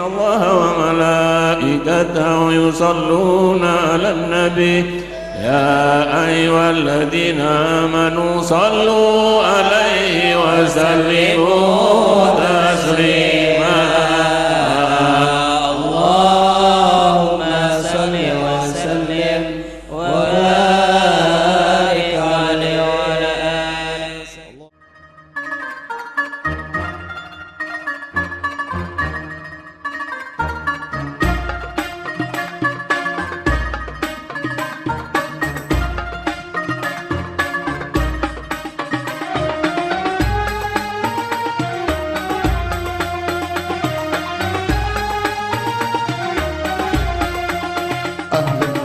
الله وملائكته يصلون على النبي يا أيها الذين آمنوا صلوا عليه وسلموا تسليما اللهم صل وسلم وبارك عليه وعلى آله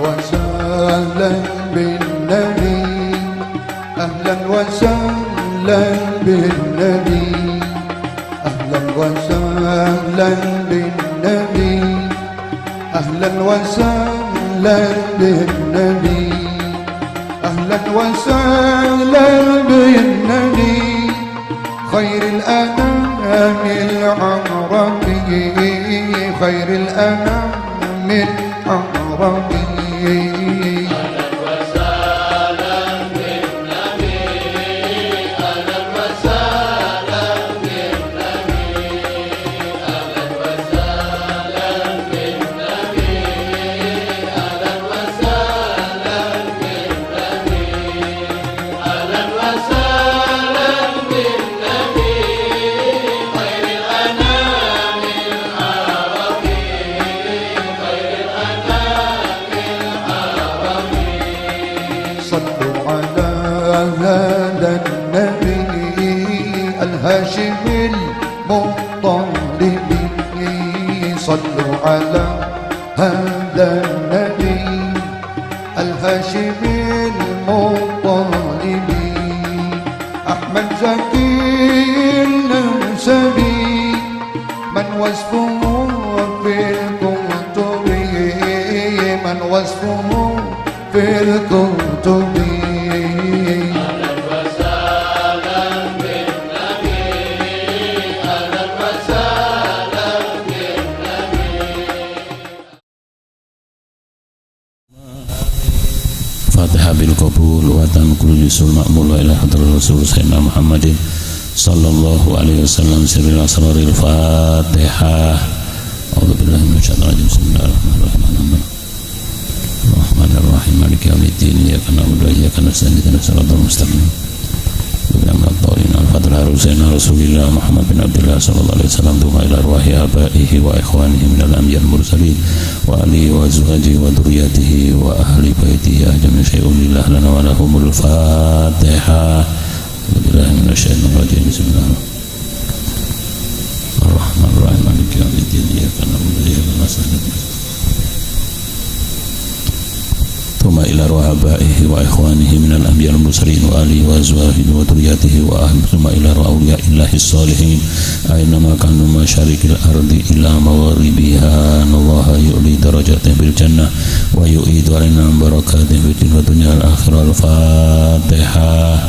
وسهلا بالنبي أهلا وسهلا بالنبي أهلا وسهلا بالنبي أهلا وسهلا بالنبي أهلا وسهلا بالنبي خير الأنام العربي خير الأنام العربي أهلا وسهلا بالنبي أهلا وسهلا بالنبي أهلا وسهلا بالنبي أهلا وسهلا بالنبي أهلا وسهلا بالنبي خير الأنام العربي خير الأنام صلوا على هذا النبي الهاشمي المطلبي صلوا على هذا النبي الهاشمي المطلبي أحمد زكي النسبي من وصفه في الكتب من وصفه في الكتب أهلا وسهلا بالنبي أهلا وسهلا بالنبي Fatihah bil qabul wa tanqul yusul ma'mul wa ila hadrat rasul sayyidina Muhammadin sallallahu alaihi wasallam sirril asraril Fatihah. A'udzu billahi minasyaitonir rajim. Bismillahirrahmanirrahim. Rahmanirrahim. Maliki yaumiddin. Iyyaka na'budu wa iyyaka nasta'in. Ihdinas siratal mustaqim. Al-Fatihah Sayyidina Rasulullah Muhammad bin Abdullah sallallahu alaihi wasallam duma ila arwahi abaihi wa ikhwanihi minal anbiya'i mursalin wa alihi wa azwajihi wa dzurriyyatihi wa ahli baitihi ajma'in syai'un lillah lana wa lahumul Fatihah. Billahi minasyaitonir rajim. Bismillahirrahmanirrahim. Maliki yaumiddin. Iyyaka na'budu wa iyyaka nasta'in. ثم إلى رهبائه وإخوانه من الأنبياء المرسلين وآله وأزواجه وذريته وأهله ثم إلى أولياء الله الصالحين أينما كانوا مشارق الأرض إلى مغاربها أن الله يؤلي درجاتهم بالجنة ويؤيد علينا بركاتهم في الدين والدنيا والآخرة. الفاتحة.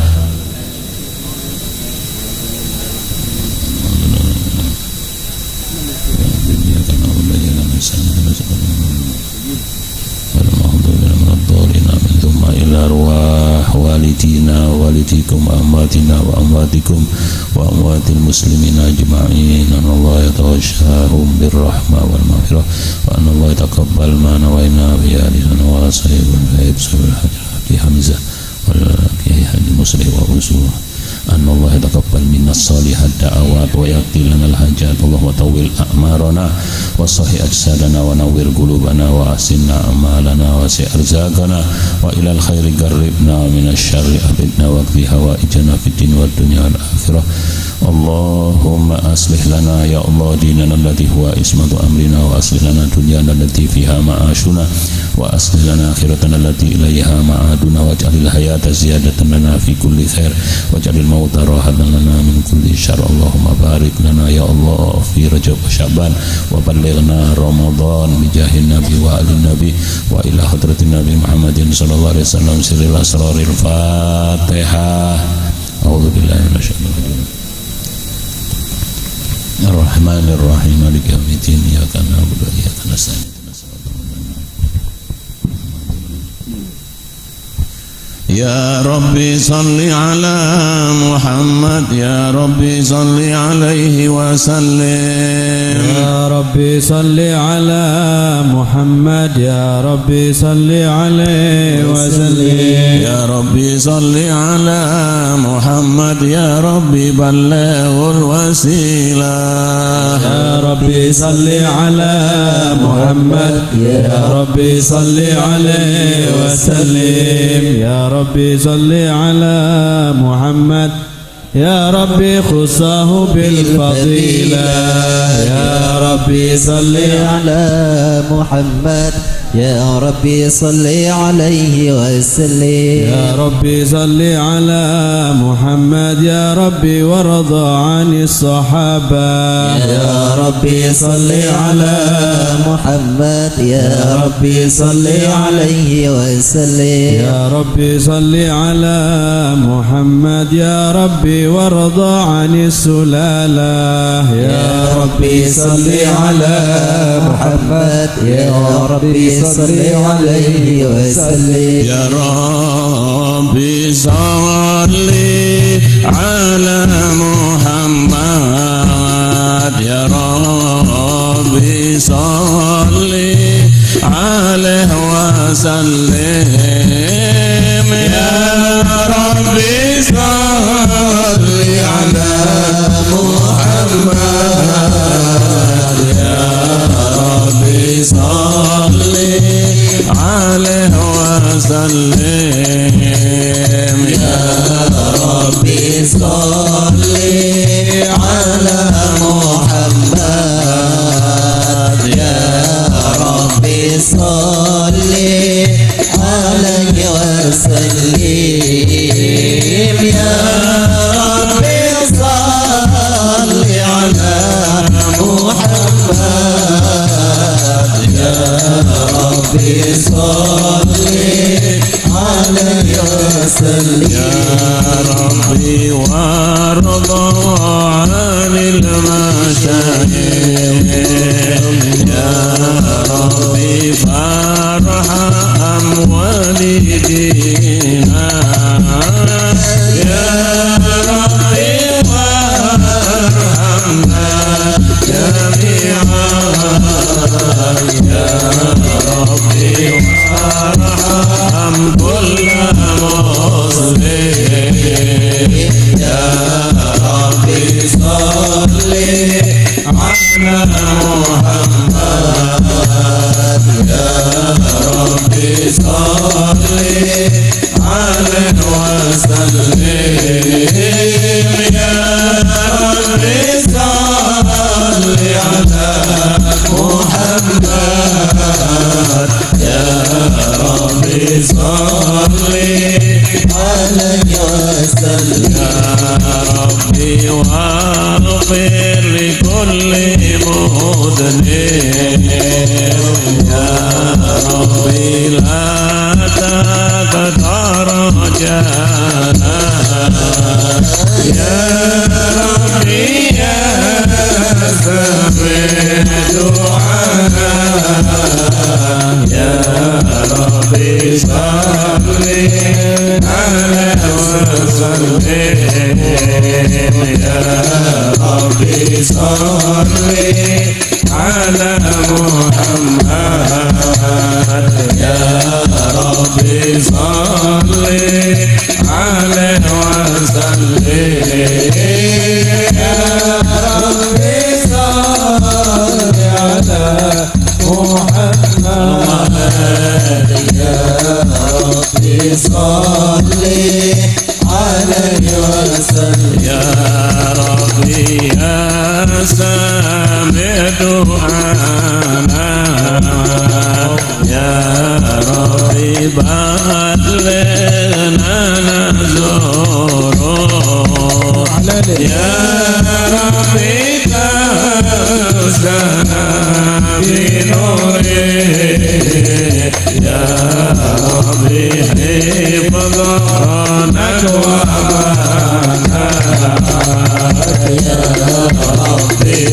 ثم إلى أرواح والدينا ووالديكم وأمواتنا وأمواتكم وأموات المسلمين أجمعين أن الله يتغشاهم بالرحمة والمغفرة وأن الله يتقبل ما نوينا بأهلنا وصيب الحاج حمزة والحاج حاج مسلم وأسوه أن الله يتقبل منا الصالحات الدعوات ويقضي لنا الحاجات. اللهم طول أعمارنا وصحي أجسادنا ونور قلوبنا وأحسن أعمالنا وسع أرزاقنا وإلى الخير قربنا من الشر أبدنا واقضي حوائجنا في الدين والدنيا والآخرة. اللهم أصلح لنا يا الله ديننا الذي هو عصمة أمرنا وأصلح لنا دنيانا التي فيها معاشنا وأصلح لنا آخرتنا التي إليها معادنا واجعل الحياة زيادة لنا في كل خير واجعل الموت راحة لنا من كل شر. اللهم بارك لنا يا الله في رجب وشعبان وبلغنا رمضان بجاه النبي وآل النبي وإلى حضرة النبي محمد صلى الله عليه وسلم سر الأسرار. الفاتحة. أعوذ بالله من الشيطان الرجيم. Ar-Rahmanir Rahim Maliki Yaumiddin Iyyaka na'budu wa iyyaka nasta'in Ya Rabbi salli ala Muhammad Ya Rabbi salli alaihi wa sallim Ya Rabbi salli ala Muhammad Ya Rabbi salli alaihi wa sallim Ya Rabbi salli ala Muhammad Ya Rabbi ballaghul wasilah Ya Rabbi salli ala Muhammad Ya Rabbi salli alaihi wa sallim Ya Rabbi salli ala Muhammad Ya Rabbi khussahu bil fadilah Ya Rabbi salli على محمد يا ربي صل عليه وسلم يا ربي صل على محمد يا ربي وارضى عن الصحابة يا ربي صل على محمد يا ربي صل عليه وسلم يا ربي صل على محمد يا ربي وارضى عن السلالة يا ربي صل على محمد يا ربي صل عليه وسلم يا ربي صل على محمد يا ربي صل عليه وسلم يا ربي صل على محمد يا ربي صل عليه وسلم يا ربي صل على محمد يا ربي صل عليه وسلم يا ربي صل على محمد يا ربي صل عليه وسلم يا ربي وارضى عن المشايخ يا ربي فارحم والدينا يا ربي وارحمنا جميعا يا ربي وارحم كل مسلم يا ربي صل على محمد يا ربي صل عليه وسلم يا ربي صل على محمد يا ربي صل عليه وسلم يا ربي واغفر لكل مذنب يا ربي لا تقطع رجانا يا ربي يا سمع دعانا يا ربي صل عليه وسلم يا ربي صل على محمد يا ربي صل عليه وسلم يا ربي صل على محمد يا ربي صل عليه وسلم يا ربي يا سامع دعانا يا ربي بلغنا نزور يا ربي كوشنا بنوره يا ربي حفظنا وأمانا يا ربي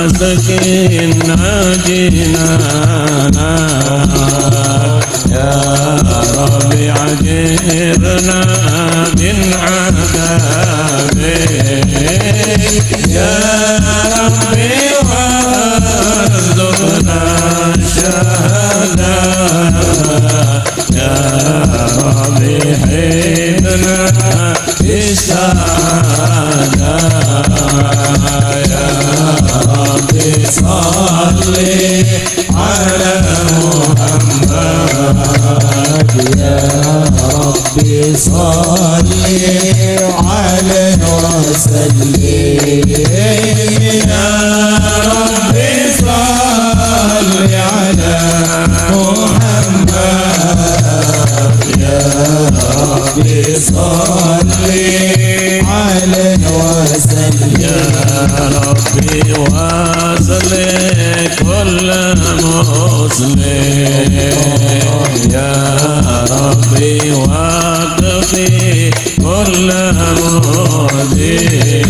وسكننا جنانا يا رب عجرنا من عذابك يا رب وارزقنا الشهادة يا رب حيدنا بالسعادة يا رب صلي على محمد يا رب صلي عليه وسلم يا رب صلي على محمد يا رب صلي عليه وسلم يا ربي وصلي كل مسلم يا ربي واكفي كل مدين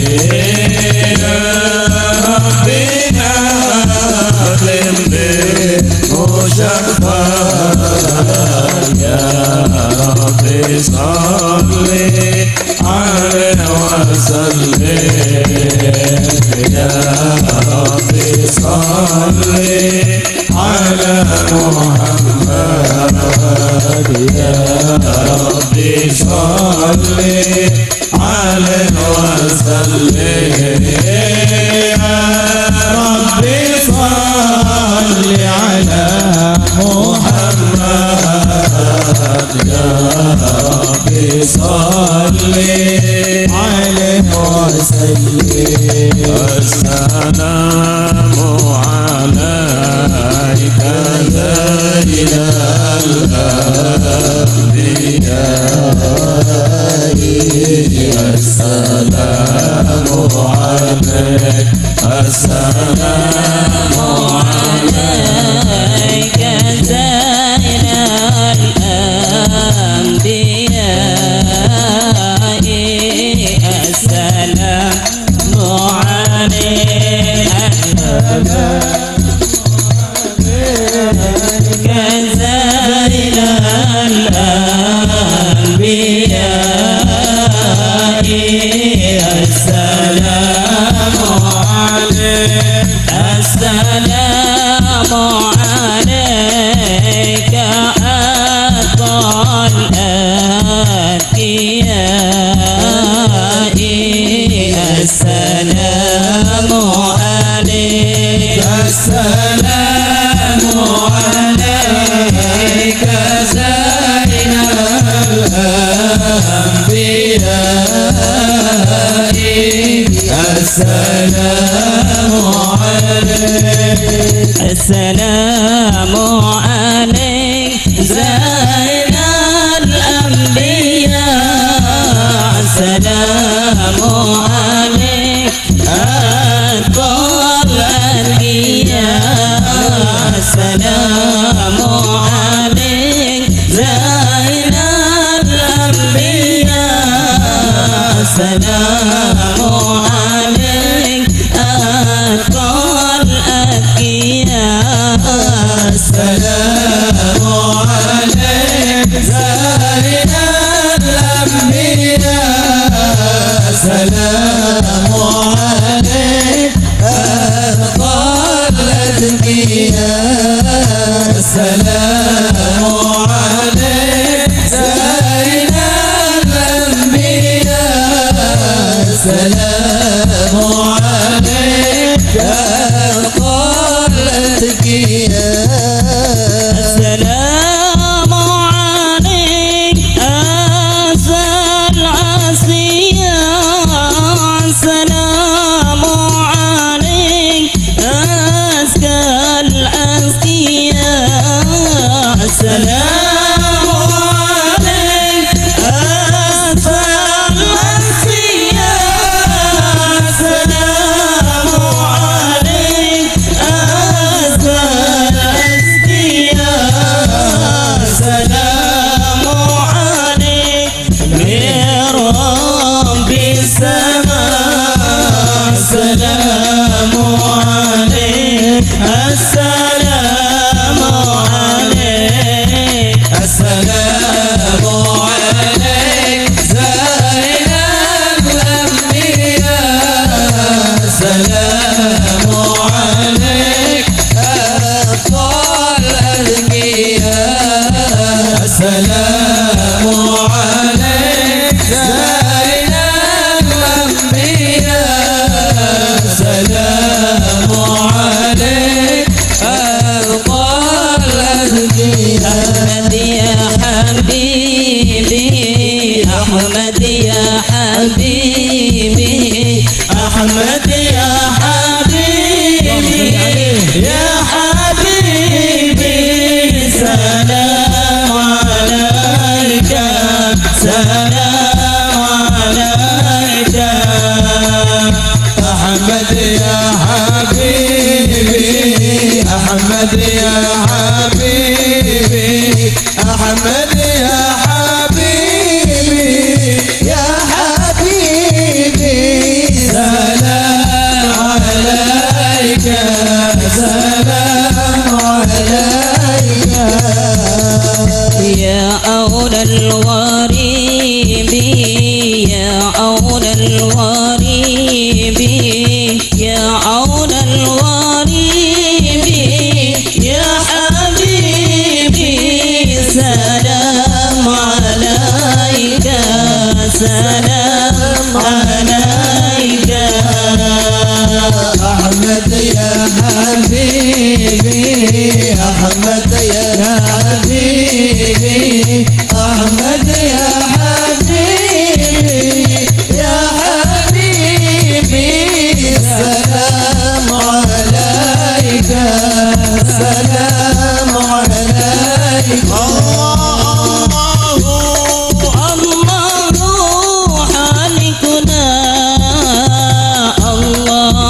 يا ربي نعلم بالمشفى يا ربي صلي عليه وسلم يا ربي صلي على محمد يا ربي صلي عليه وسلم يا ربي صلي على محمد يا ربي صلي عليه وسلم السلام عليك زين الأنبياء السلام عليك السلام عليك زين الأنبياء السلام السلام عليك زين الأنبياء السلام عليك أطهر الأنبياء السلام عليك زين الأنبياء السلام عليك أطهر الأنبياء السلام عليك زين الأنبياء السلام عليك أطهر الأنبياء السلام عليك زين الأنبياء السلام عليك أطهر الأنبياء السلام عليك أسى العصيان السلام عليك أزكى الأزكياء السلام عليك أسى العصيان سلام عليك أحمد يا حبيبي أحمد يا حبيبي أحمد يا حبيبي يا حبيبي سلام عليك سلام عليك يا أولى الغريب يا أولى الغريب يا أولى الغريب يا حبيبي سلام عليك سلام عليك أحمد يا حبيبي أحمد يا حبيبي أحمد يا حبيبي يا حبيبي سلام عليك سلام عليك الله حالكنا الله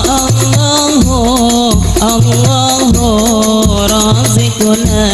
رازقنا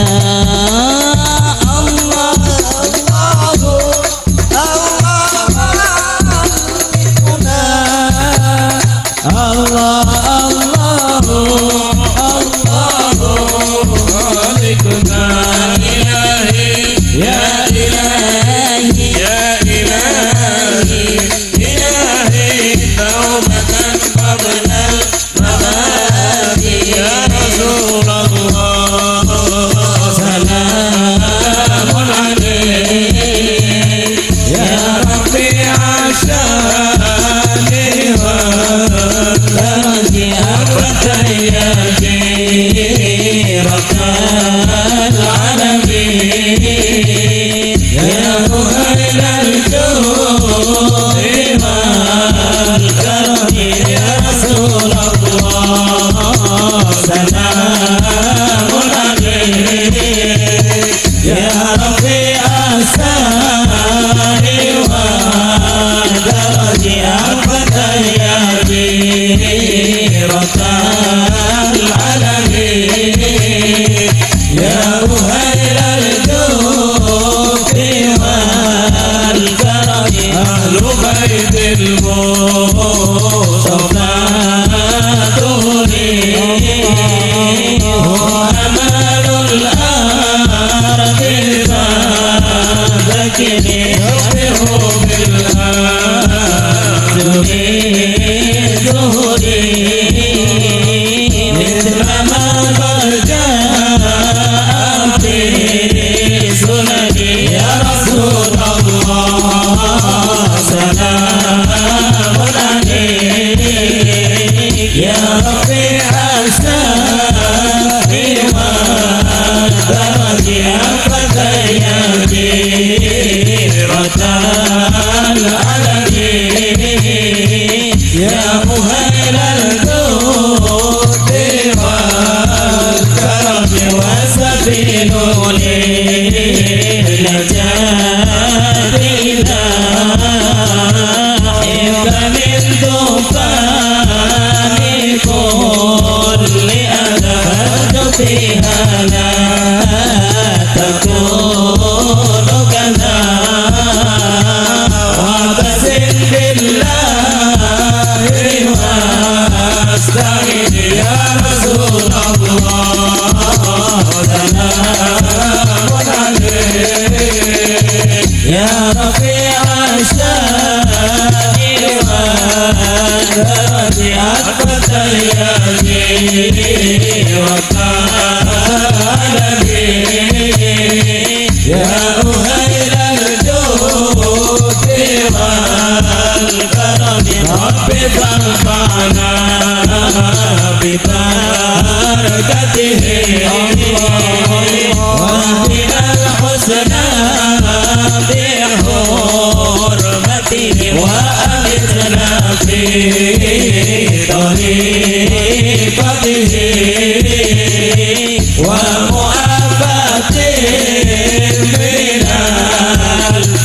ومؤافاة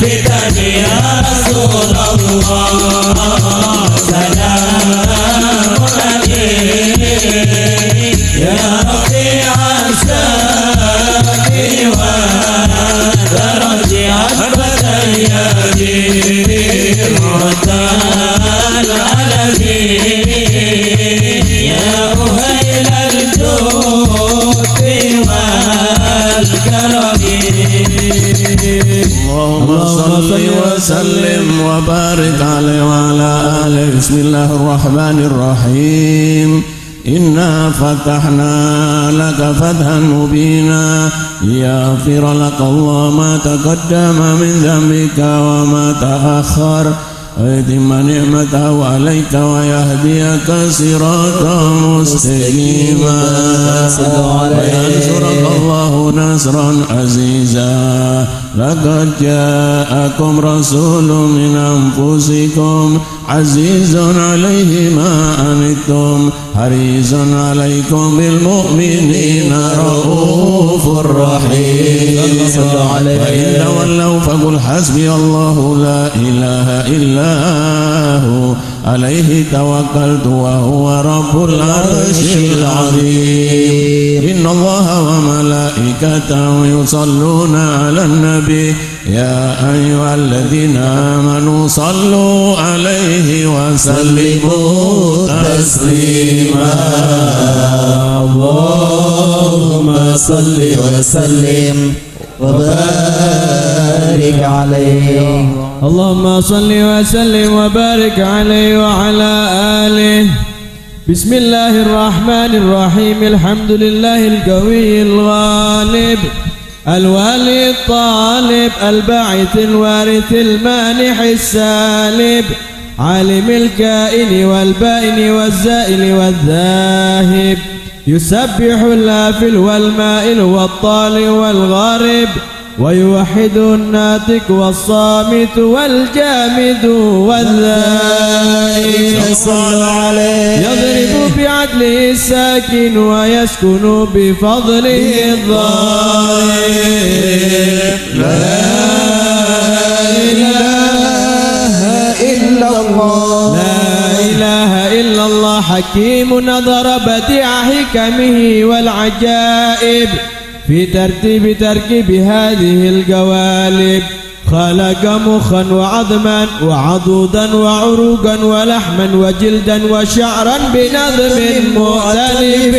من يا رسول الله سلام عليك يا رفيع الشان والدرج عتبة اليمين العالمين يا أهيل الجود والكرم اللهم صل وسلم وبارك عليه وعلى آله. بسم الله الرحمن الرحيم. إنا فتحنا لك فتحا مبينا ليغفر لك الله ما تقدم من ذنبك وما تأخر ويتم نعمته عليك ويهديك صراطا مستقيما وينصرك الله نصرا عزيزا. لقد جاءكم رسول من أنفسكم عزيز عليه ما عنتم حريص عليكم بالمؤمنين رؤوف رحيم. فإن تولوا فقل حسبي الله لا إله إلا هو عليه توكلت وهو رب العرش العظيم. إن الله وملائكته يصلون على النبي يا أيها الذين آمنوا صلوا عليه وسلموا تسليما. اللهم صل وسلم وبارك عليه. اللهم صل وسلم وبارك عليه وعلى آله. بسم الله الرحمن الرحيم. الحمد لله القوي الغالب الوالي الطالب الباعث الوارث المانح السالب عالم الكائن والبائن والزائل والذاهب يسبح الآفل والمائل والطالع والغارب ويوحد الناطق والصامت والجامد والذائب يضرب بعدله الساكن ويسكن بفضله الضارب. لا إله إلا الله لا إله إلا الله حكيم نظر بديع حكمه والعجائب في ترتيب تركيب هذه القوالب. خلق مخا وعظما وعضودا وعروقا ولحما وجلدا وشعرا بنظم مؤتلف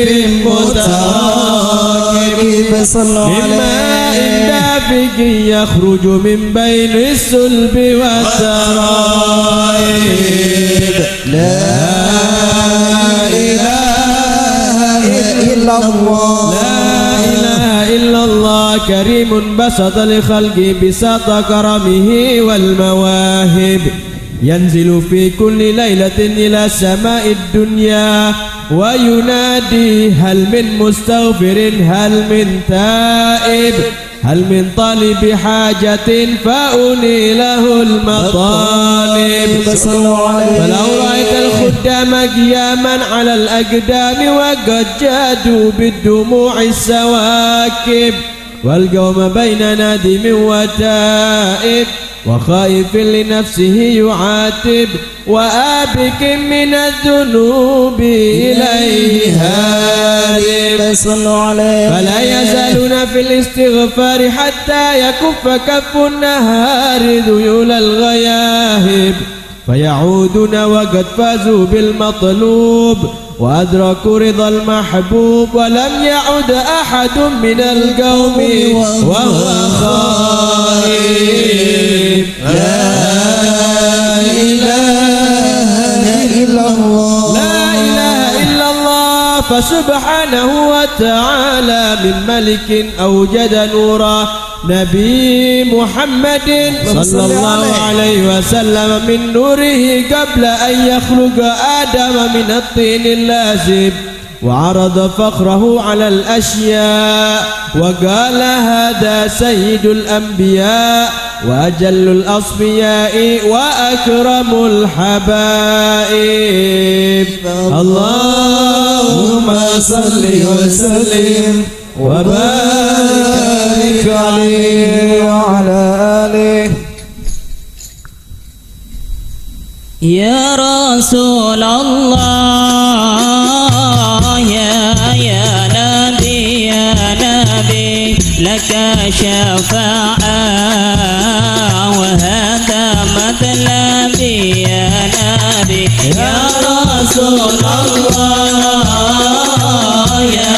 متراكب من ماء دافق يخرج من بين الصلب والترائب. لا إله إلا الله إلا الله كريم بسط لخلقه بساط كرمه والمواهب ينزل في كل ليلة إلى سماء الدنيا وينادي هل من مستغفر هل من تائب هل من طالب حاجة فأولي له المطالب. فلو رأيت الخدام قياما على الأقدام وقد جادوا بالدموع السواكب والقوم بين نادم وتائب وخائف لنفسه يعاتب وآبك من الذنوب إليه هارب. فلا يزالون في الاستغفار حتى يكف كف النهار ذيول الغياهب فيعودون وقد فازوا بالمطلوب وأدركوا رضا المحبوب ولم يعد أحد من القوم وهو خائف. لا إله إلا الله لا إله إلا الله فسبحانه وتعالى من ملك أوجد نورا نبي محمد صلى الله عليه وسلم من نوره قبل أن يخلق آدم من الطين اللازب وعرض فخره على الأشياء وقال هذا سيد الأنبياء وأجل الأصفياء وأكرم الحبائب. اللهم صل وسلم وبارك عليه وعلى آله. يا رسول الله يا نبي لك شفاعة وهذا مطلبي يا نبي يا رسول الله يا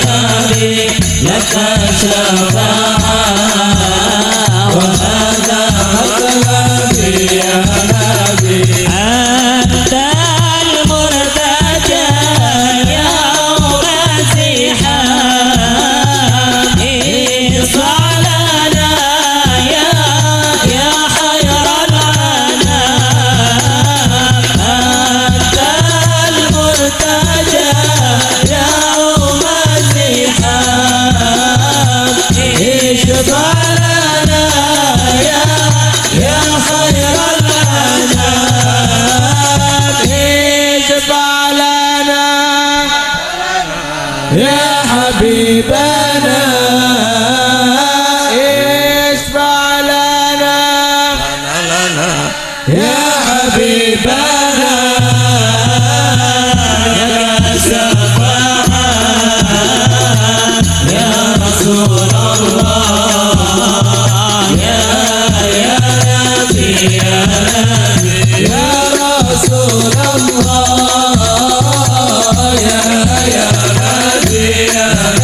نبي لك شفاعة وهذا مطلبي يا نبي أنت المرتجى يوم الزحام اصفع لنا يا خير الأنام أنت المرتجى يوم الزحام اشفع لنا يا خير الأنام اشفع لنا يا حبيبنا اشفع لنا يا حبيبنا يا شفاعة يا رسول الله يا نبي يا رسول الله يا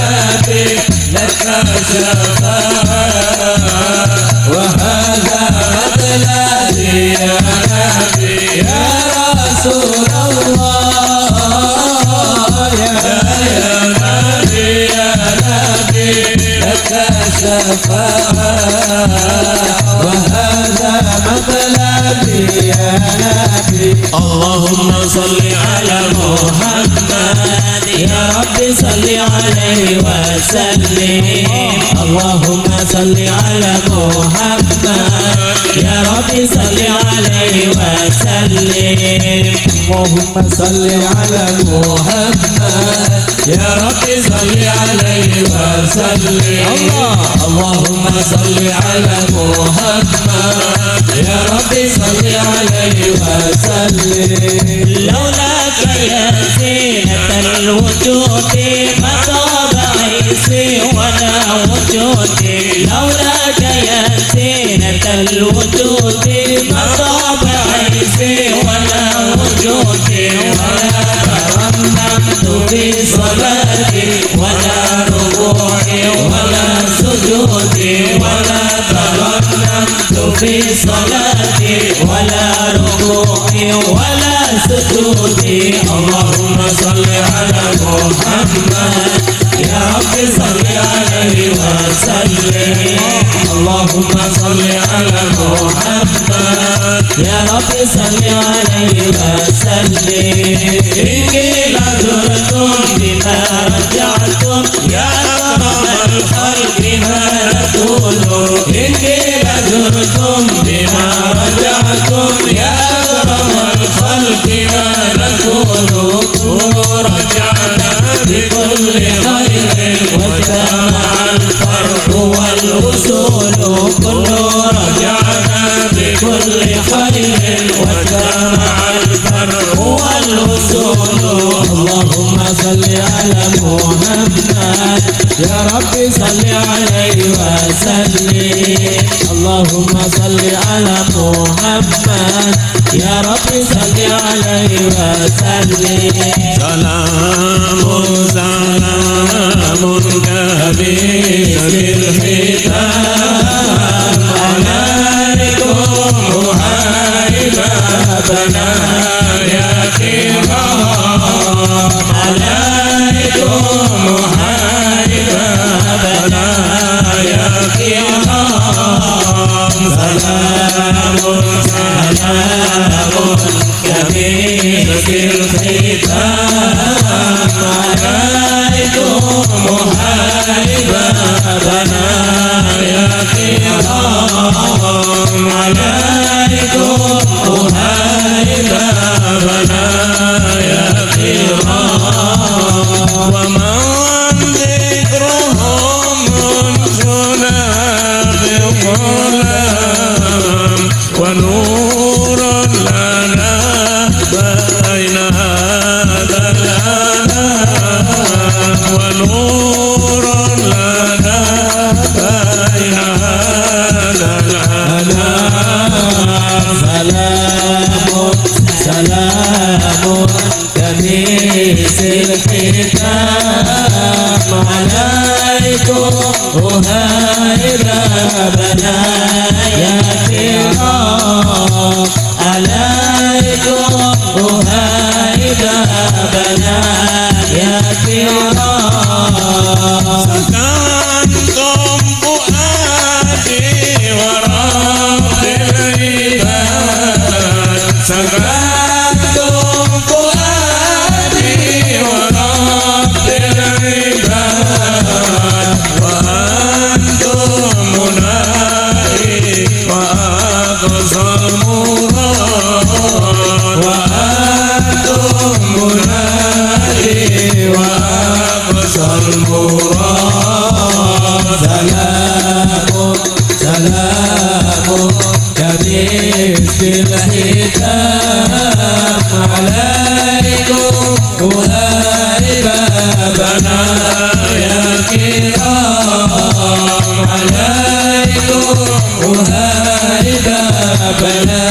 نبي لك شفاعة وهذا مطلبي يا نبي يا رسول الله يا نبي لك شفاعة وهذا مطلبي يا نبي اللهم صل على محمد يا رب صل عليه وسلم اللهم صل على محمد يا رب صل عليه وسلم اللهم صل على محمد يا رب صل عليه وسلم اللهم صل على محمد يا رب صل عليه وسلم لولاك يا زينة الوجود ما طاب عيسي ولا وجودي لولاك يا زينة الوجود ما طاب عيسي ولا وجودي ولا ترنمت في صلاتي ولا ركوعي ولا سجودي ولا ترنمت في صلاتي ولا ركوعي ولا سجودي اللهم صل على محمد يا رب صل عليه وسلم اللهم صل على محمد يا رب صل عليه وسلم إن قيل زرتم بما رجعتم يا أكرم الخلق ما نقول إن قيل زرتم بما رجعتم يا أكرم الخلق ما نقول رجعنا بكل خير واجتمع الفرح والوصول كل رجعنا بكل خير واجتمع الفرح والوصول اللهم صل على محمد يا رب صل عليه وسلم اللهم صل على محمد يا رب صل عليه وسلم سلام كبير الختام عليكم حبيبنا يا كرام عليكم حبيبنا يا كرام سلام كبير الختام عليكم حبيبنا يا كرام عليكم حبيبنا يا كرام ومن ذكرهم منشنا بقلم ونور يا كرام عليكم أهاي بابنا يا كرام سكنتم فؤادي ورب العباد سكنتم فؤادي ورب العباد وأنتم منائي وأقصى المراد وأنتم منائي وأقصى المراد سلام كمسك الختام عليكم أهاي بابنا يا كرام عليكم أهاي بابنا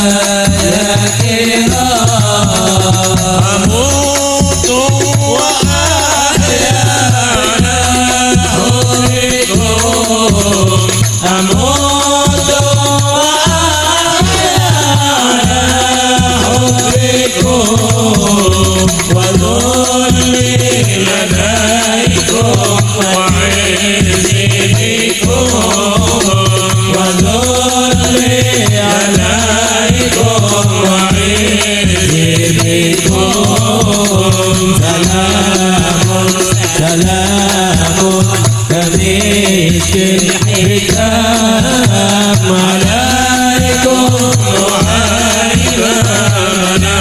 يا كرام أموت وأحيا على حبكم أموت وأحيا على حبكم وذلي لديكم وعزي بكم وذلي عليكم وعزي بكم سلام كمسك الختام عليكم أهاي بابنا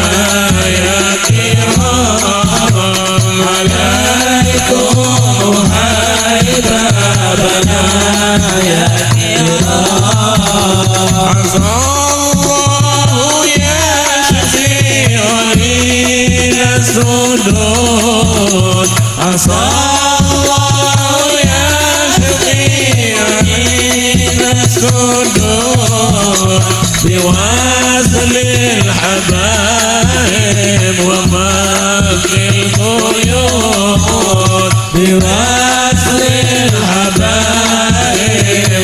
يا كرام عليكم أهاي بابنا يا كرام عسى الله يشفي غليل الصدور عسى الله يشفي غليل الصدور بوصل الحبايب وفك القيود بوصل الحبايب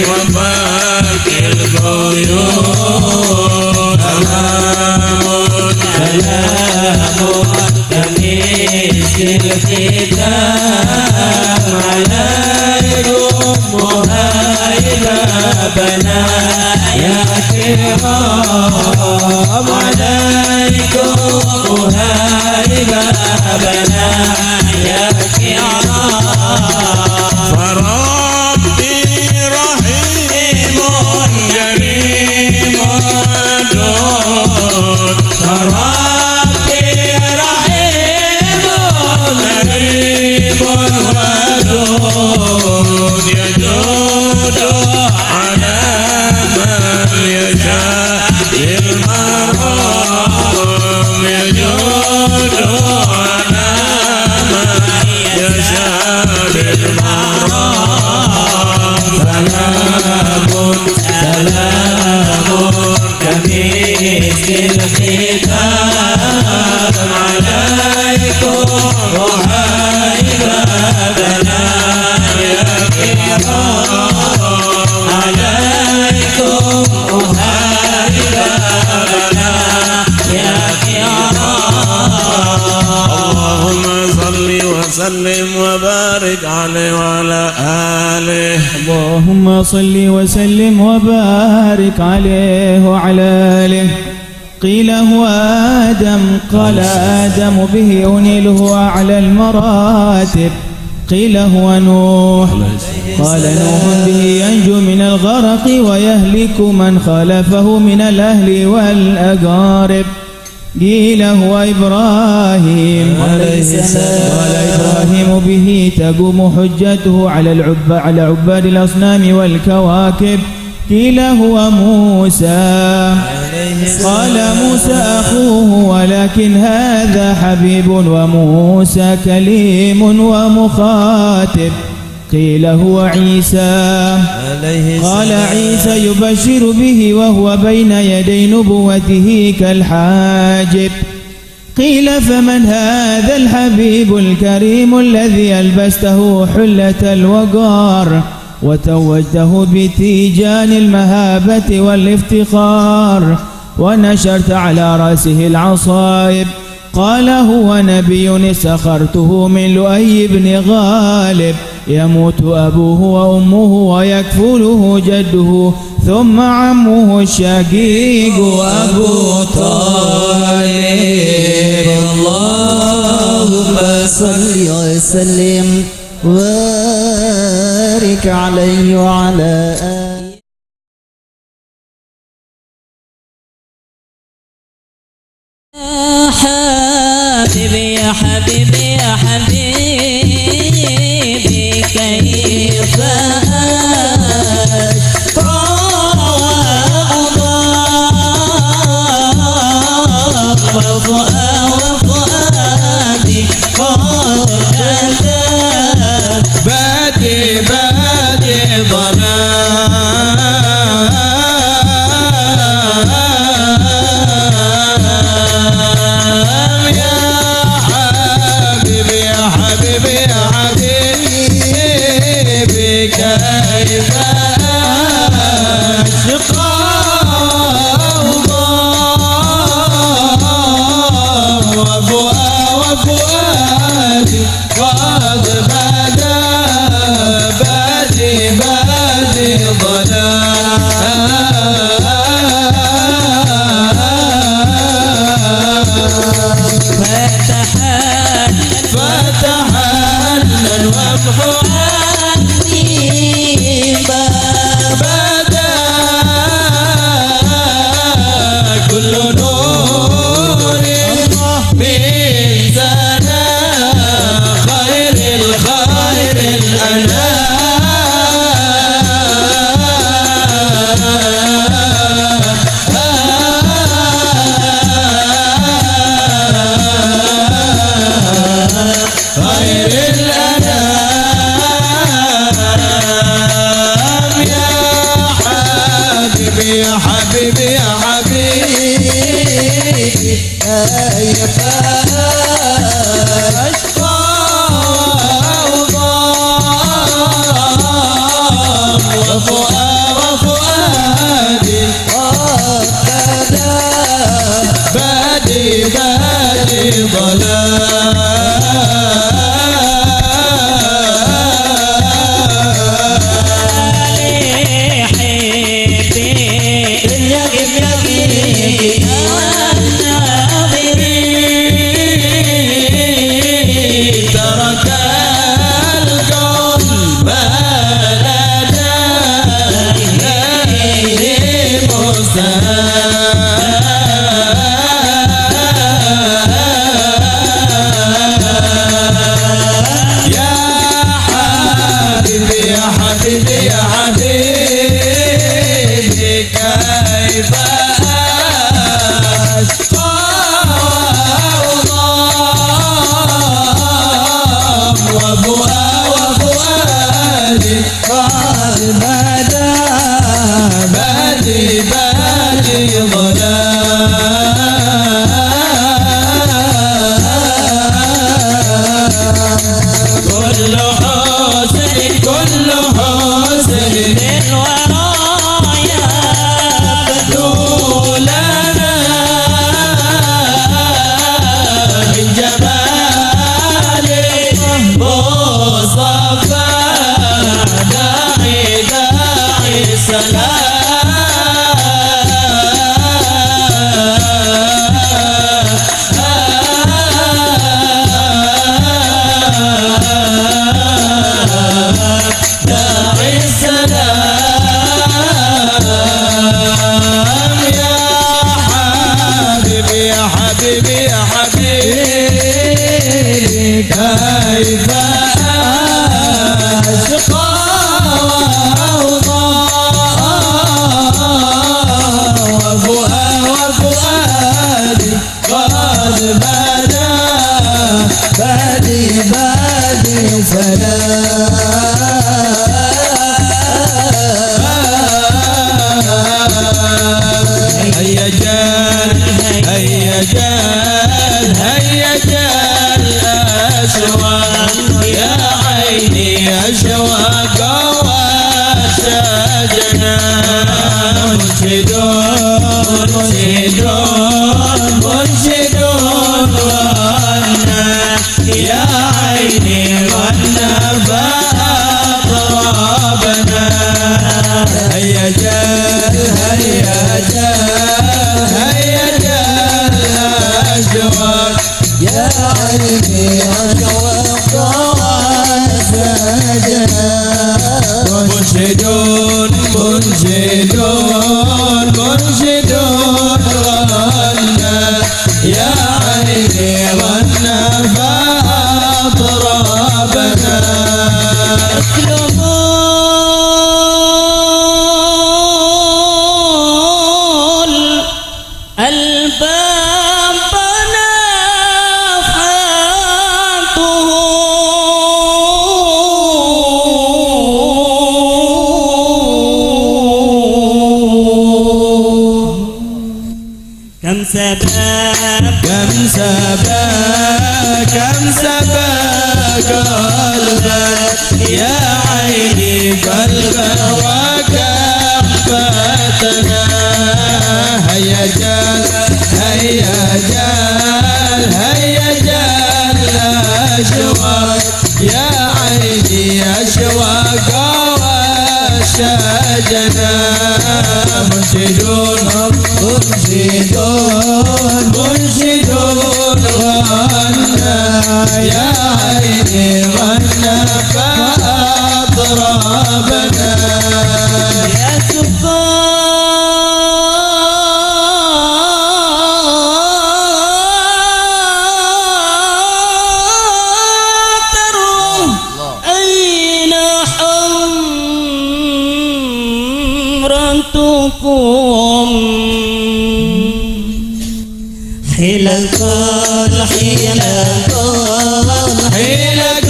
وفك القيود سلام كمسك الختام عليكم أهاي بابنا يا كرام عليكم أهاي بابنا يا كرام فربي رحيم كريم ودود ربي رحيم كريم ودود يجود على من يشاء بالمرام يجود على من يشاء بالمرام سلام كمسك الختام عليكم أهاي بابنا يا كرام عليكم أهاي بابنا يا كرام اللهم صل وسلم وبارك عليه وعلى آله اللهم صل وسلم وبارك عليه وعلى آله. قيل هو آدم قال آدم به أنيله أعلى المراتب. قيل هو نوح قال نوح به ينجو من الغرق ويهلك من خالفه من الأهل والأقارب. قيل هو إبراهيم عليه السلام قال إبراهيم به تقوم حجته على عباد الأصنام والكواكب. قيل هو موسى قال موسى أخوه ولكن هذا حبيب وموسى كليم ومخاطب. قيل هو عيسى قال عيسى يبشر به وهو بين يدي نبوته كالحاجب. قيل فمن هذا الحبيب الكريم الذي ألبسته حلة الوقار؟ وتوجته بتيجان المهابة والافتخار، ونشرت على رأسه العصائب. قال هو نبي استخرته من لؤي بن غالب، يموت أبوه وأمه ويكفله جده، ثم عمه الشقيق أبو طالب. اللهم صل وسلم وبارك عليه وعلى آله. يا حبيبي يا حبيبي يا حبيبي كيف وفؤادي بادي ظلام يا حبيبي يا حبيبي يا حبيبي كيف أشقى وفؤادي قد بدا بادي ظلام فتحنن وامحو عني بدا كل نور من زنا خير الأنام خير الأنام يا حبيبي يا حبيبي يا حبيبي كيف أشقى وفؤادي قد بادي ظلام ترك القلب لديه يا حبيبي يا حبيبي يا حبيبي كيف أشقى وفؤادي قد بدا بادي ظلام كل حزن للورايا بدو لنا من جمال مصطفى داعي السلام يا حبيبي يا حبيبي يا حبيبي كيف أشقى وفؤادي قد بدا بادي سلام هيا جال أشواق يا عيني أشواق مرشدون غنى يا عيني غنى فأطرابنا هيا جل هيا جل هيا جل أشواق يا عيني أشواق وسجنا مرشدون مرشدون مرشدون غنى يا عيني غنى فأطرابنا اطلبوا الباب نفحته كم سباب كم سباك كم سباك قلبك يا عيني قلبك وكفتنا هيا جل هيا جل هيا جل أشواق يا عيني أشواق وشجنا مرشدون مرشدون مرشدون غنى يا عيني غنى فأطرابنا يا سفات الروح أين حمرتكم حلق الحلق حيلك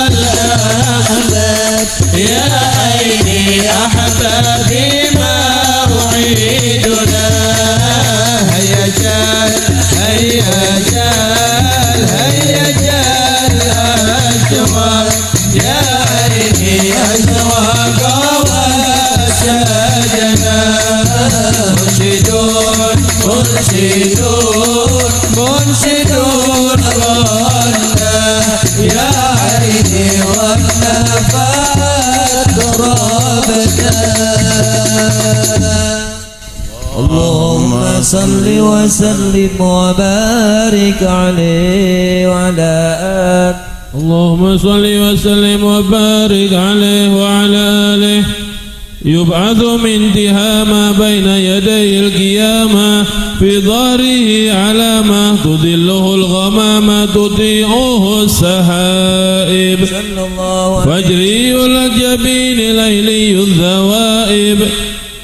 الأحباب يا عيني أحبابي موعدنا هيا جل هيا جل هيا جل أشواق يا عيني أشواق وسجنا مرشدون مرشدون مرشدون غنى يا عيني غنى فأطرابنا اللهم صل وسلم وبارك عليه وعلى آله اللهم صل وسلم وبارك عليه وعلى آله يبعث من انتهى ما بين يدي القيامة في ظهره علامة تظله الغمامة تطيعه السحائب فجري الجبين ليلي الذوائب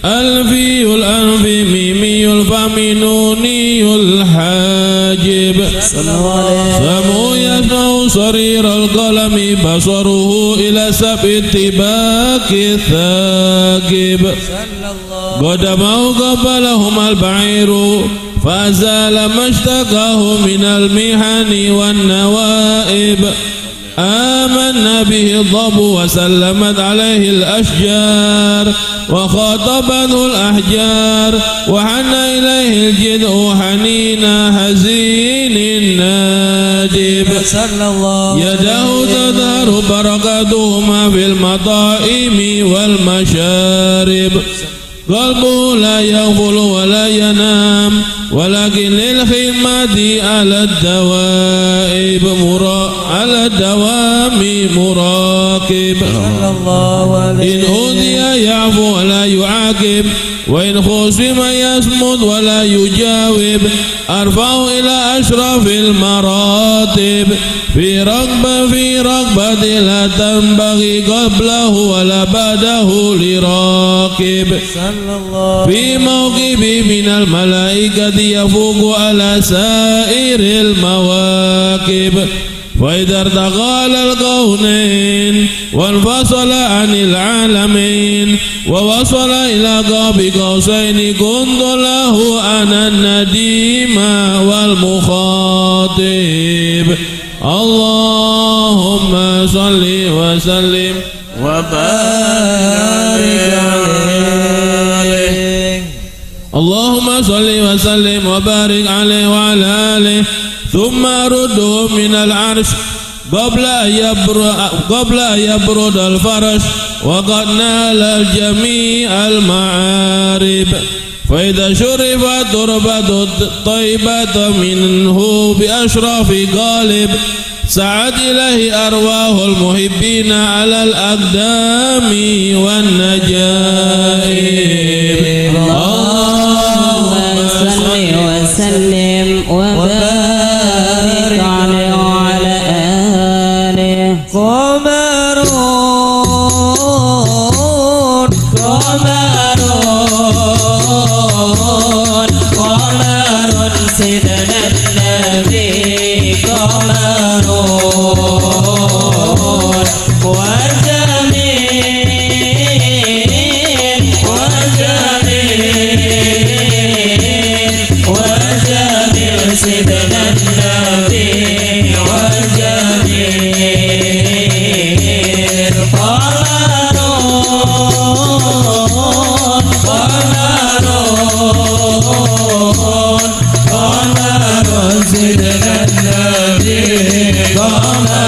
ألفي الأنف ميمي الفم نوني الحاجب سمو يسمع صرير القلم بصره إلى سبع التباك الثاقب قدمه قبلهما البعير فأزال ما اشتكاه من المحن والنوائب آمنا به الضب وسلمت عليه الأشجار وخاطبته الأحجار وحن إليه الجدع حنين هزين نادب يده تدار بركتهما في المطائم والمشارب قلبه لا يغفل ولا ينام ولكن للخدمة على الدوام مراقب إن أوذي يعفو ولا يعاقب وإن خصم يصمد ولا يجاوب أرفع إلى أشرف المراتب في رغبة لا تنبغي قبله ولا بعده لراقب في موقف من الملائكة يفوق على سائر المواكب فإذا ارتقى الكونين وانفصل عن العالمين ووصل إلى قاب قوسين كنت له أنا النديم والمخاطب اللهم صل وسلم وبارك عليه اللهم صل وسلم وبارك عليه وعلى آله ثم رده من العرش قبل أن يبرد الفرش وقد نال الجميع المعارب فإذا شرب تربة طيبة منه بأشرف قالب سعد إليه أرواح المحبين على الأقدام والنجائب اللهم صل وسلم وبارك عليه وعلى آله قمر سيدنا النبي قمر وجميل سيدنا النبي وجميل قمر سيدنا النبي قمر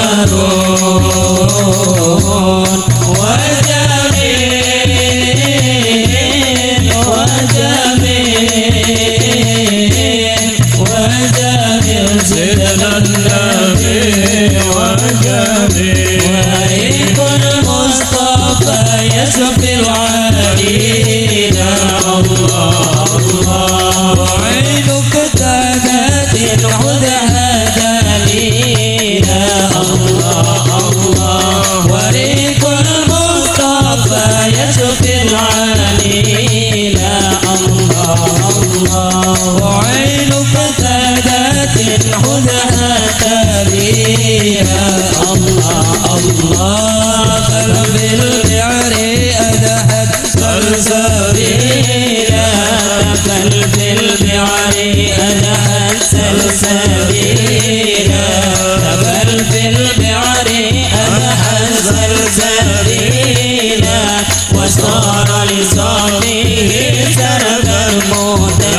وجميل سيدنا النبي وجميل وريق المصطفى يشفي العالين الله وعينك كانت الهدى دليلا الله وريق المصطفى يشفي العالين الله وعينك كانت الهدى دليلا الله قلبي البعر أدحت سلسبيلا قلبي البعر أدحت سلسبيلا قلبي البعر أدحت سلسبيلا وصار لصاحبه سرد الموتى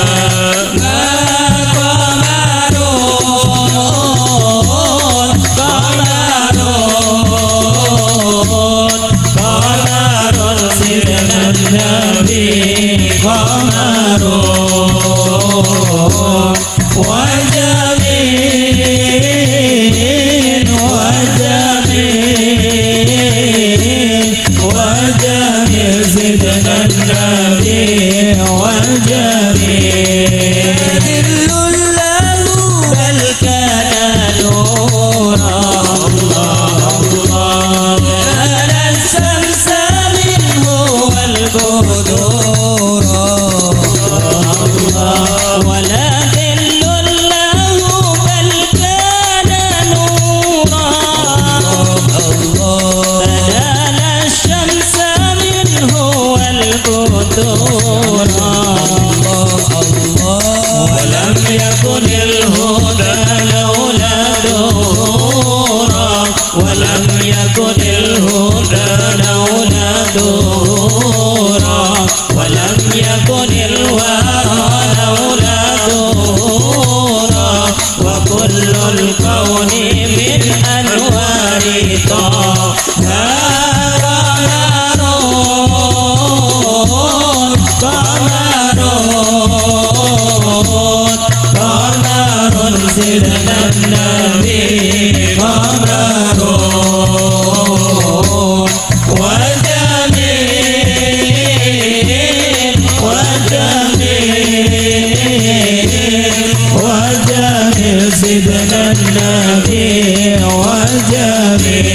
النبي قمر وجميل سيدنا النبي وجميل ذل له بل كان نورا الله أنا الشمس منه والبدور ولا ذل له بل كان نورا فنال الشمس منه والبدور ولم يكن الهدى لولا ظهورا ولم يكن الهدى لولا ظهورا ولم يكن الورى لولا ظهورا وكل الكون من أنوار طه قمر سيدنا النبي قمر وجميل سيدنا النبي وجميل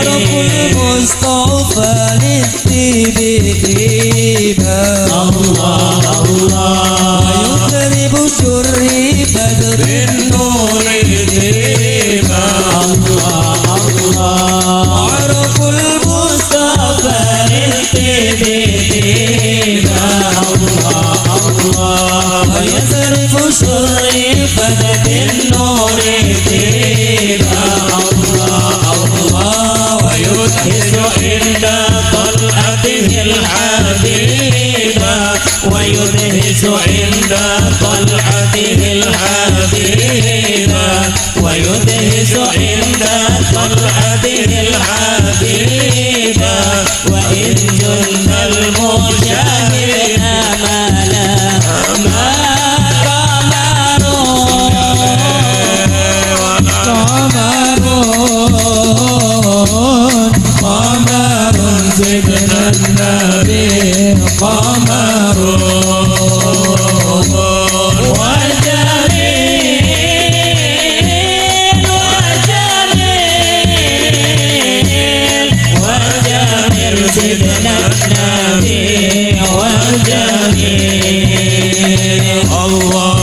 رب المصطفى للطيبة الله ويذنب شر بدر النور طيبة الله رب المصطفى للطيبة الله ويذنب شر بدر النور طيبة الله ويدهس عند طلعته الحبيبة ويدهس ويدهس عند طلعته الحبيبة ويدهس عند طلعته الحبيبة وإن جن المجاهد آمالا ما قمر سيدنا النبي قمر وجميل سيدنا النبي وجميل الله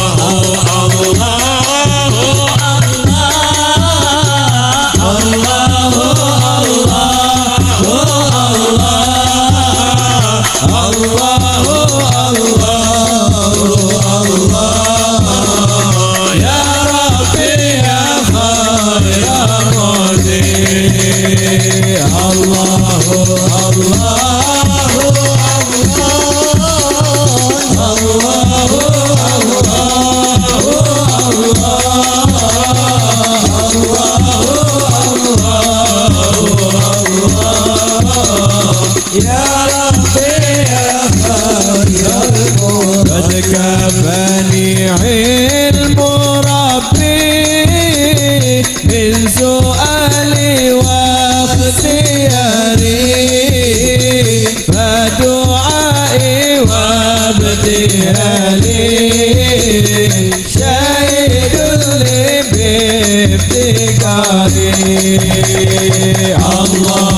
كفاني علم ربي من سؤالي واختياري فدعائي وابتهالي شهيد لي بافتكاري الله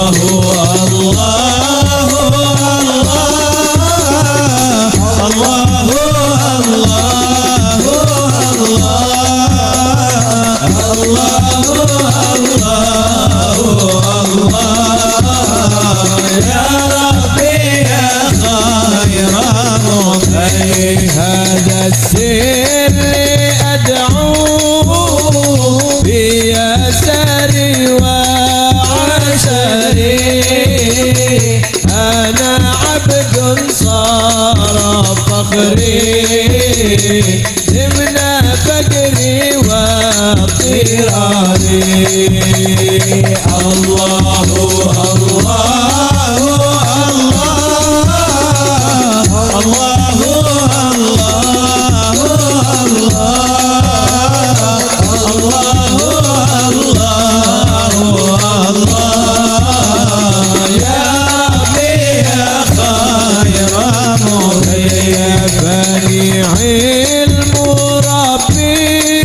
هذا السر أدعوه بيسري وعشري أنا عبد صار فخري ضمن فقري واضطراري الله علم ربي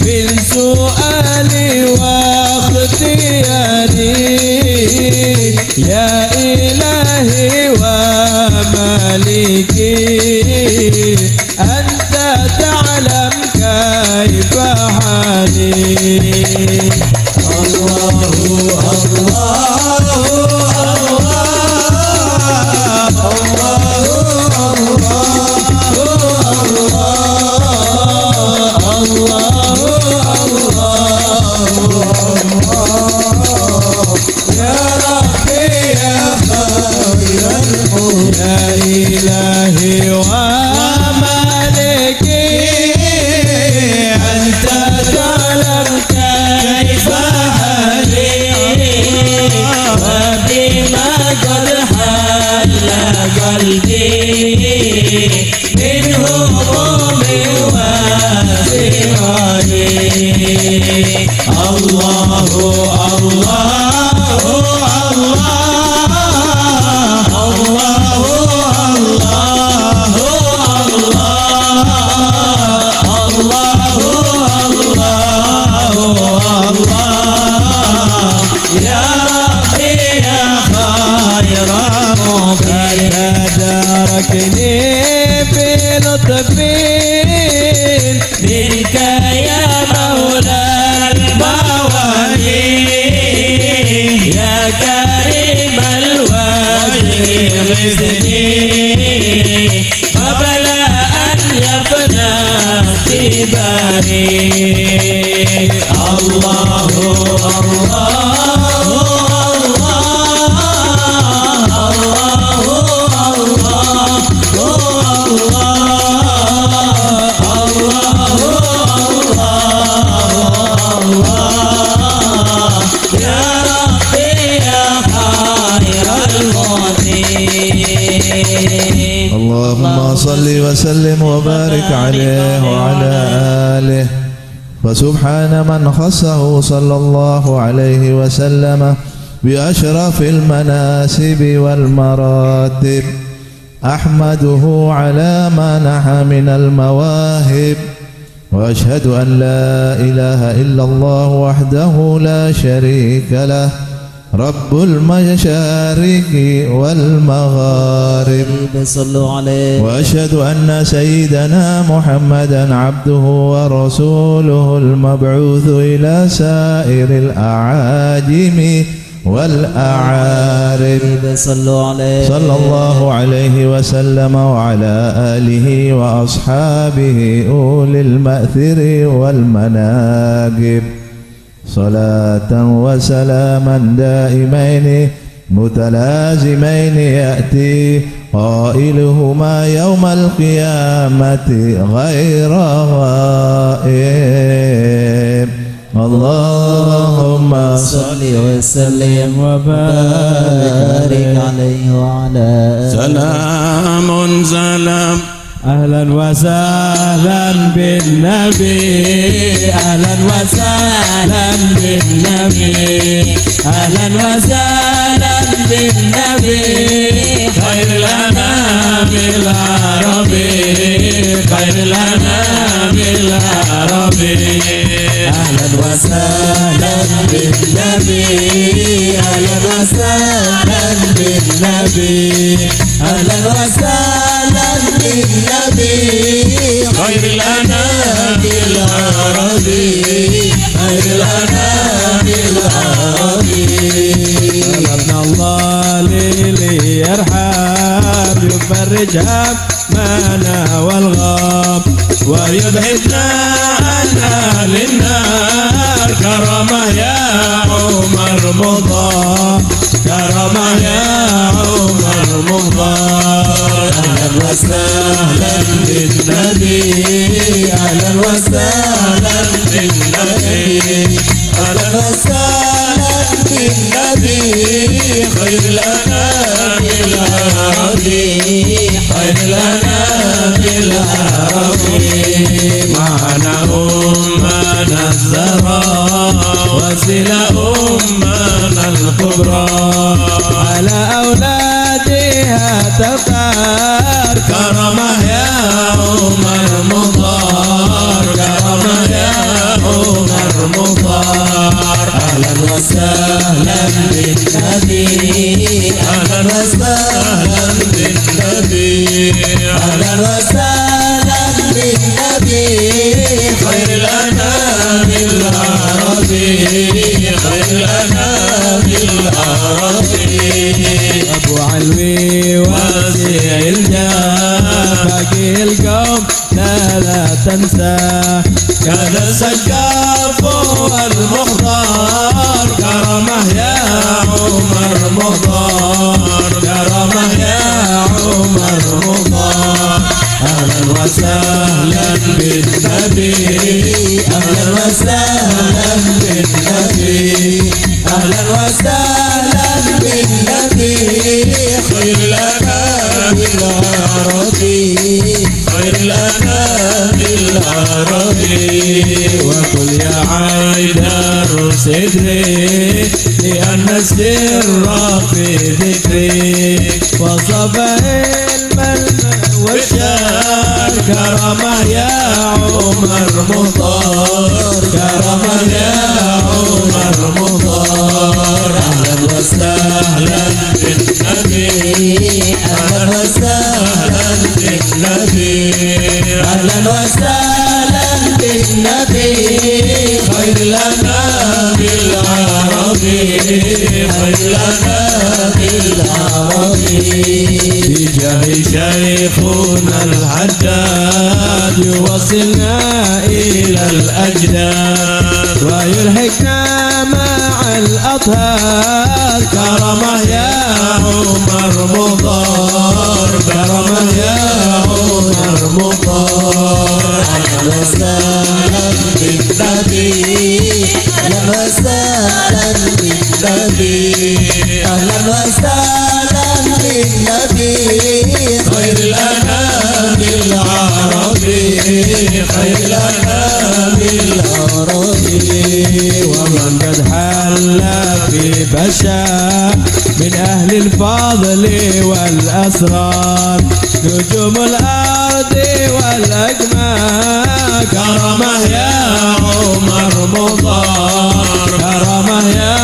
من سؤالي واختياري يا إلهي ومالكي أنت تعلم كيف حالي إلهي ومالكي أنت تعلم كيف حالي وبما قد حل قلبي من هموم وسراري الله تداركني بلطف منك يا مولى الموالي يا كريم الوجه غزني قبل أن يفنى اختباري الله Allah اللهم صل وسلم وبارك عليه وعلى آله. فسبحان من خصه صلى الله عليه وسلم بأشرف المناسب والمراتب. أحمده على ما نحى من المواهب، وأشهد أن لا إله إلا الله وحده لا شريك له رب المشارق والمغارب. صلوا عليه. وأشهد أن سيدنا محمدا عبده ورسوله المبعوث إلى سائر الأعاجم والأعارب. صلوا عليه. صلى الله عليه وسلم وعلى آله وأصحابه أولي المأثر والمناقب، صلاة وسلاما دائمين متلازمين يأتي قائلهما يوم القيامة غير غائب. اللهم صل وسلم وبارك عليه وعلى سلام سلام أهلا وسهلا بالنبي، أهلا وسهلا بالنبي، أهلا وسهلا بالنبي، خير الأنام العربي، خير الأنام العربي. أهلا وسهلا بالنبي، أهلا وسهلا بالنبي، أهلا وسهلا بالنبي، خير الأنام العربي، خير الأنام العربي. سلمنا الله ليرحم يفرج همنا والغم ويبعدنا عنا للنار. كرمه يا عمر مضى، كرمه يا عمر مضى. أهلا وسهلا بالنبي، أهلا وسهلا بالنبي، أهلا وسهلا بالنبي، خير الأنام العربي، خير الأنام العربي. معنا أمنا الزهراء وسيلة أمنا الكبرى، على أولادها تفار. كرمه يا عمر مضار، كرمه يا عمر مضار. أهلا وسهلا بالنبي، أهلا وسهلا بالنبي، أهلا وسهلا بالنبي، خير الأنام العربي، خير الأنام العربي. أبو علوي واسع الجاه، باقي القوم لا تنساه. كان السقاف والمختار، كرمه يا عمر مضار، كرمه يا عمر مضار. أهلا وسهلا بالنبي، أهلا وسهلا بالنبي، أهلا وسهلا بالنبي، خير الأنام العربي، خير الأنام العربي. وقل يا عيدر صدري لأن السر في ذكري، وصفه الملمع والشار. كرمه يا عمر مضار، كرمه يا عمر مضار. أهلا وسهلا بالنبي، أهلا وسهلا بالنبي، أهلا وسهلا بالنبي، خير الأنام العربي، خير الأنام العربي. بجاه شيخنا الحداد يوصلنا إلى الأجداد، ويلحقنا مع الأطهار. كرمه يا عمر مضار، كرمه يا عمر مضار. أهلا وسهلا بالنبي، أهلا وسهلا بالنبي، أهلا وسهلا بالنبي، خير الأنام خير الأنام العربي ومن قد حل في بشا من أهل الفضل والأسرار نجوم الأرض والأجمال كرمه يا عمر مضار كرمه يا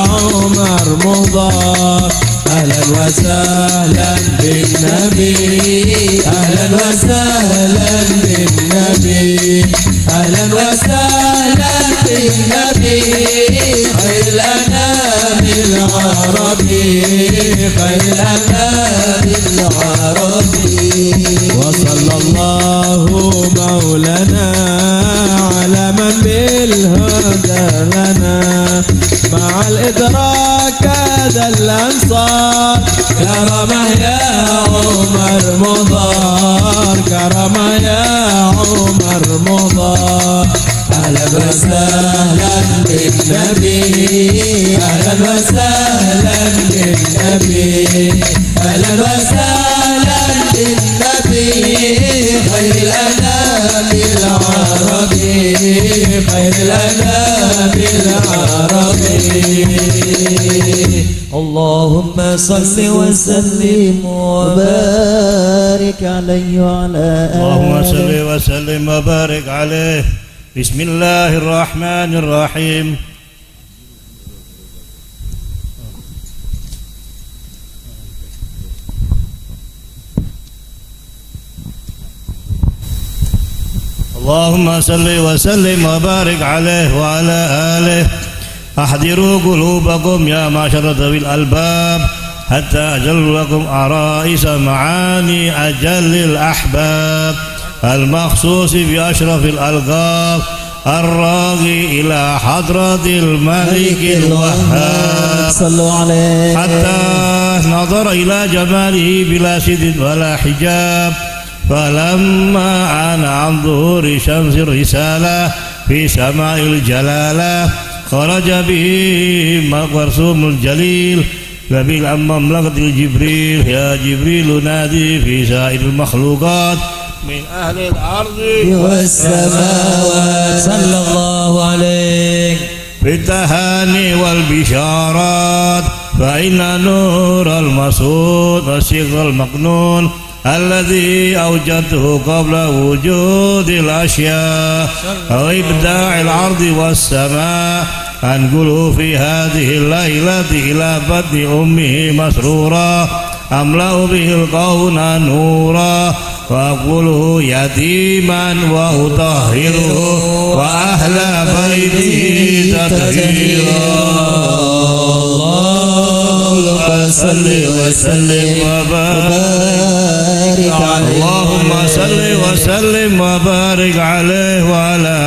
عمر مضار أهلا وسهلا بالنبي أهلا وسهلا بالنبي أهلا وسهلا بالنبي خير الأنام العربي خير الأنام العربي وصلى الله مولانا على من بالهدى لنا مع الإدراك هذا الأنصار كرمه يا عمر مضار كرمه يا عمر مضار أهلا وسهلا بالنبي أهلا وسهلا بالنبي أهلا وسهلا بالنبي خير الأنام العربي خير الأنام العربي اللهم صل وسلم وبارك عليه وعلى اللهم صل وسلم وبارك عليه. بسم الله الرحمن الرحيم. اللهم صل وسلم وبارك عليه وعلى آله. أحضروا قلوبكم يا معشر ذوي الألباب حتى أجل لكم عرائس معاني أجل الأحباب المخصوص بأشرف الألقاب الراغي إلى حضرة الملك الوهاب صلوا عليه حتى نظر إلى جماله بلا سد ولا حجاب فلما عان عن ظهور شمس الرسالة في سماء الجلالة خرج به مرسوم الجليل نبيل عن مملكة الجبريل. يا جبريل نادي في سائر المخلوقات من أهل الأرض والسماوات صلى الله عليه بالتهاني والبشارات فإن نور المسعود والصغر المكنون الذي أوجدته قبل وجود الأشياء أو إبداع الأرض والسماء أنقله في هذه الليلة إلى بطن أمه مسرورا أملأ به الكون نورا وأقوله يتيما وأطهره وأهل بيته تطهيرا. اللهم صل وسلم وبارك عليه. اللهم صل وسلم وبارك عليه وعلى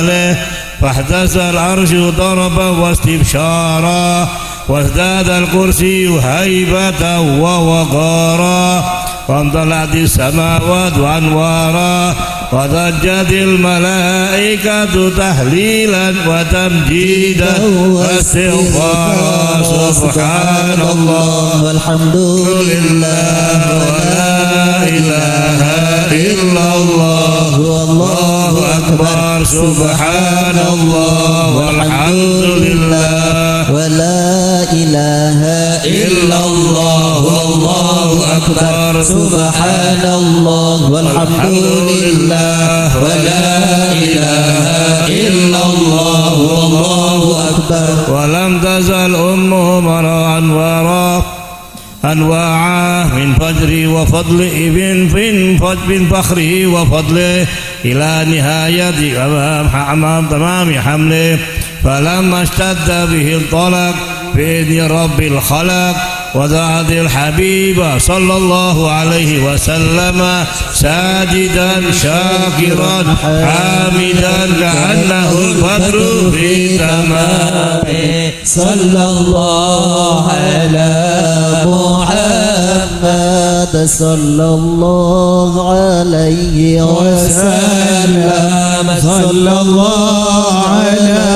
آله. فاحتز العرش ضربا واستبشارا وازداد الكرسي هيبة ووقارا وامتلأت السماوات أنوارا وضجت الملائكة تهليلا وتمجيدا واستغفارا. سبحان الله والحمد لله ولا إله إلا الله والله أكبر. سبحان الله والحمد لله ولا إله إلا الله والله أكبر. سبحان الله والحمد لله ولا إله إلا الله والله أكبر. ولم تزل أمه مرا أنواعا من فجر وفضل ابن فخره وفضله إلى نهاية أمام تمام حمله. فلما اشتد به الطلق بإذن رب الخلق ودعت الحبيب صلى الله عليه وسلم ساجدا شاكرا حامدا كأنه البدر في تمامه. صلى الله على محمد صلى الله عليه وسلم. صلى الله على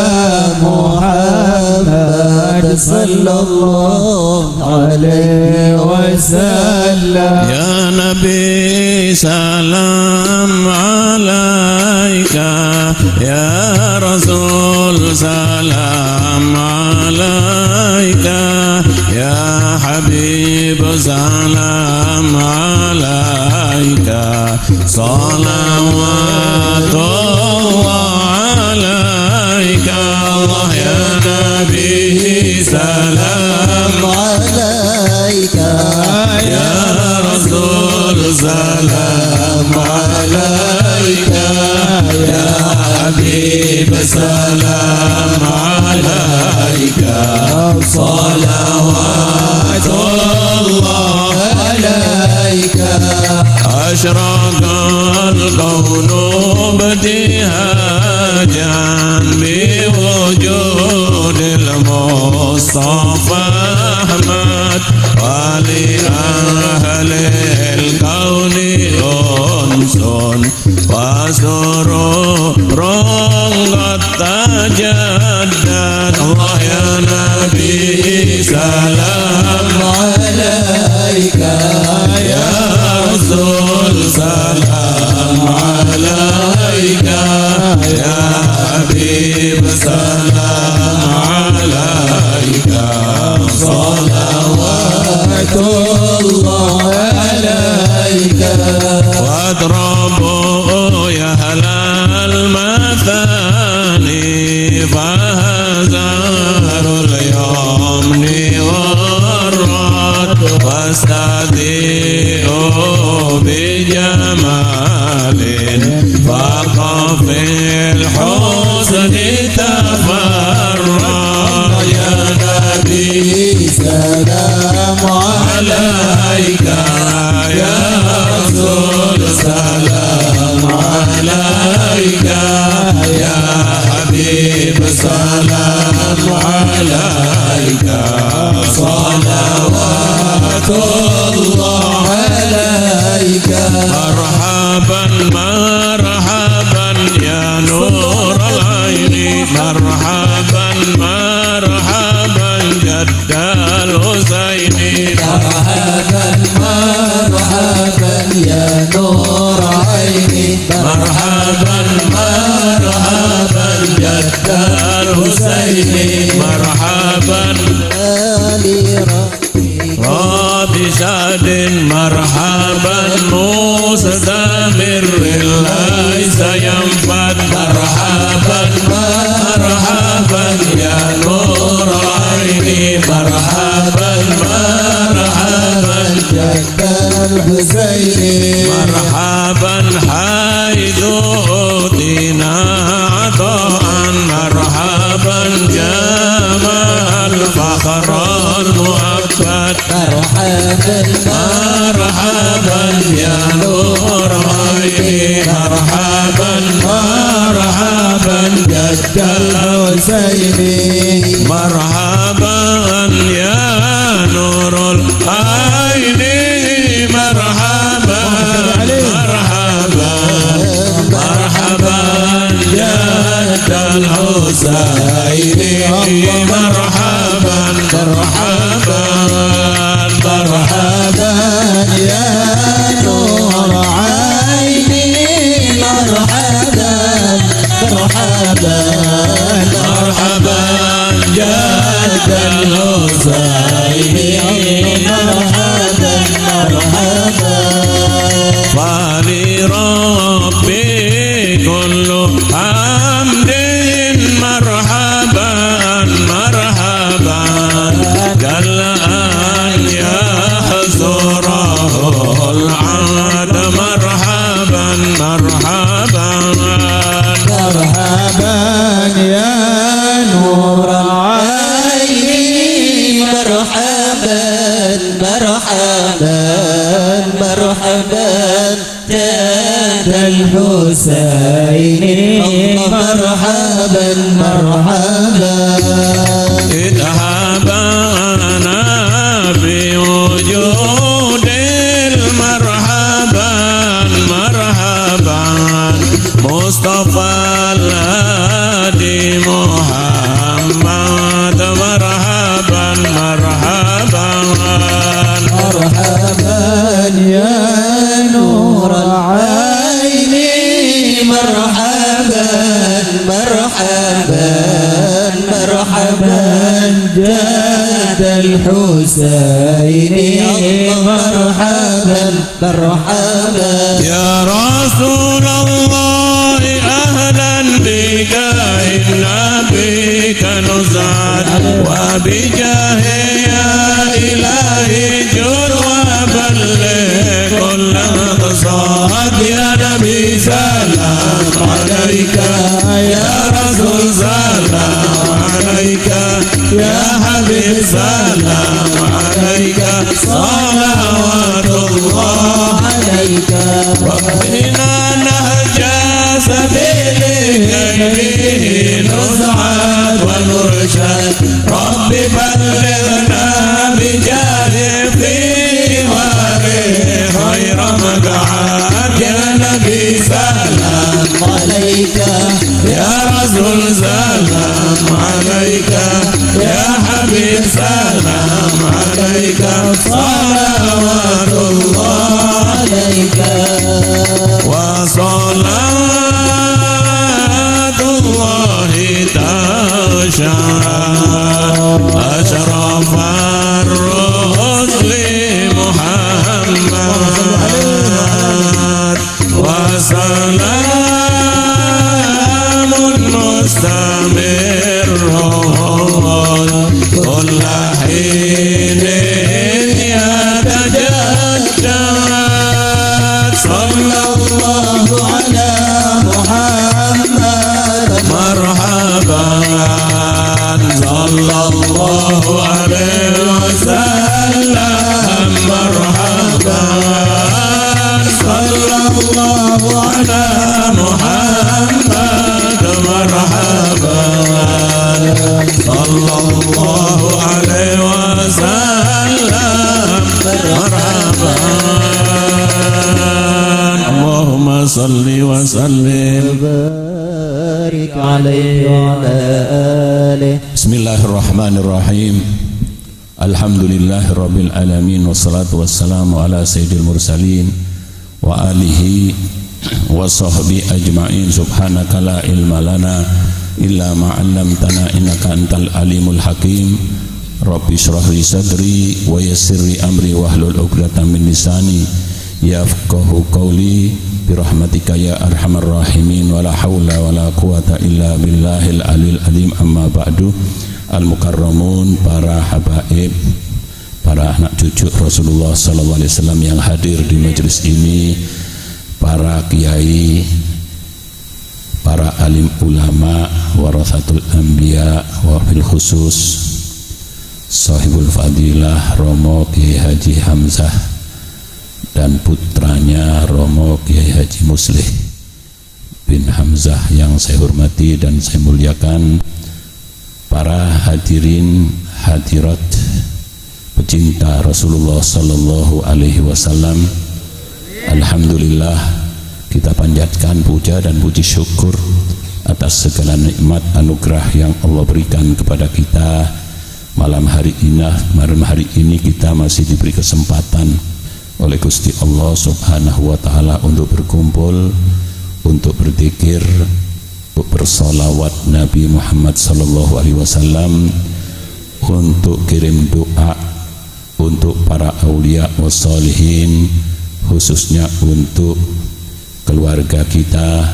محمد صلى الله عليه وسلم. يا نبي سلام عليك يا رسول سلام عليك يا حبيب سلام عليك صلوات الله عليك الله يا نبي سلام عليك يا رسول سلام عليك يا حبيب سلام عليك صلوات الله عليك أشرق الكون ابتهاجا بوجود المصطفى أحمد ولأهل الكون أنس وسرور قد تجدد الله يا نبي سلام عليك يا رسول سلام عليك يا حبيب سلام عليك صلوات الله عليك واضربوا يا أهل المثاني فهزار اليمن والرد واستذيئوا بجمال فقف الحسن تفرد يا نبي سلام عليك يا رسول سلام عليك يا حبيب سلام عليك صلوات الله عليك مرحبا مرحبا يا نور العين مرحبا مرحبا جد الحسين مرحبا مرحبا يا نور عيني مرحبا مرحبا جد الحسين مرحبا رب شاد مرحبا مستمر ليس ينفد مرحبا مرحبا يا نور عيني مرحبا مرحبا جد الحسين مرحبا حيث أوتينا عطاء مرحبا جمال فخر المؤبد مرحبا مرحبا يا نور عيني مرحبا مرحبا جد الحسين مرحبا يا نور العين مرحبا مرحبا مرحبا جد الحسين مرحبا مرحبا مرحبا يا نور عيني مرحبا مرحبا مرحبا جد الحسين مرحبا مرحبا فلربي كل حمد مرحبا مرحبا جل أن يحضره العهد مرحبا مرحبا مرحبا يا نور عيني مرحبا مرحبا مرحبا جد الحسين مرحبا مرحبا اذهبنا بوجود المرحبا مرحبا مصطفى الهادي محمد مرحبا مرحبا مرحبا يا نور العين مرحبا مرحبا جاد الحسين مرحبا مرحبا يا رسول الله أهلا بك إنا بك نزعل وبجاه يا إلهي جر وبلغ كل مقصد يا نبي سلام عليك يا رسول سلام عليك يا حبيب سلام عليك صلوات الله عليك وقنا نهج سبيله نسعد ونرشد رب بلغنا بجاه في خير مقعد يا نبي سلام عليك يا رسول سلام عليك يا حبيب سلام عليك صلوات الله عليك وصلاة الله تشاء أشرف الرسل محمد وسلام مستمر كل حين يتجدد صلى الله على محمد مرحبا صلى الله عليه وسلم مرحبا صلى الله على محمد مرحبا صلى الله عليه وسلم مرحبا اللهم صل وسلم وبارك عليه وعلى آله Bismillahirrahmanirrahim. Alhamdulillahirabbil alamin wassalatu wassalamu ala sayyidil mursalin wa alihi wa sahbihi ajma'in. Subhanaka la ilma lana illa ma 'allamtana innaka antal alimul hakim. Rabbi shrah li sadri wa yassir li amri wahlul 'uqdatam min lisani yafqahu qawli birahmatika ya arhamar rahimin wala haula wala quwata illa billahil alil alim. Amma ba'du. Al-mukarramun, para habaib, para anak cucu Rasulullah sallallahu alaihi wasallam yang hadir di majelis ini, para kiai, para alim ulama, warathatul anbiya, wa fil khusus sahibul fadilah Romo Kiai Haji Hamzah dan putranya Romo Kiai Haji Muslih bin Hamzah yang saya hormati dan saya muliakan, para hadirin hadirat pecinta Rasulullah sallallahu alaihi wasallam. Alhamdulillah, kita panjatkan puja dan puji syukur atas segala nikmat anugerah yang Allah berikan kepada kita. Malam hari ini kita masih diberi kesempatan oleh Gusti Allah Subhanahu wa taala untuk berkumpul, untuk berzikir, untuk bersolawat Nabi Muhammad sallallahu alaihi wasallam, untuk kirim doa untuk para aulia wassalihin, khususnya untuk keluarga kita,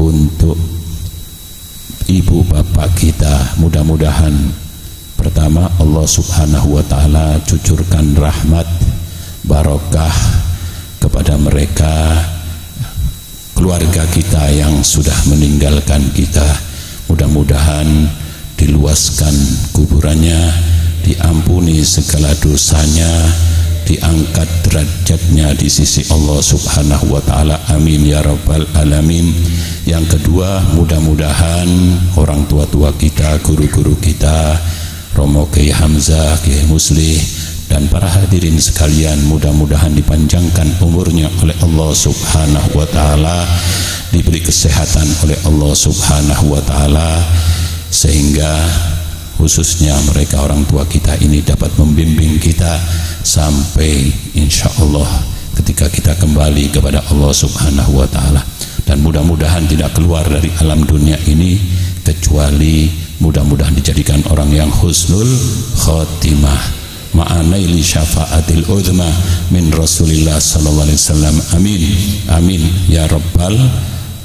untuk ibu bapak kita. Mudah-mudahan pertama Allah Subhanahu wa taala cucurkan rahmat barokah kepada mereka, keluarga kita yang sudah meninggalkan kita. Mudah-mudahan diluaskan kuburannya, diampuni segala dosanya, diangkat derajatnya di sisi Allah Subhanahu wa taala. Amin ya rabbal alamin. Yang kedua, mudah-mudahan orang tua-tua kita, guru-guru kita, Romo Kiai Hamzah, Kiai Muslih, dan para hadirin sekalian, mudah-mudahan dipanjangkan umurnya oleh Allah Subhanahu wa taala, diberi kesehatan oleh Allah Subhanahu wa taala, sehingga khususnya mereka orang tua kita ini dapat membimbing kita sampai insya Allah ketika kita kembali kepada Allah Subhanahu wa taala. Dan mudah-mudahan tidak keluar dari alam dunia ini kecuali mudah-mudahan dijadikan orang yang husnul khotimah ma'anaili syafaatil uzma min Rasulillah sallallahu alaihi wasallam. Amin amin ya rabbal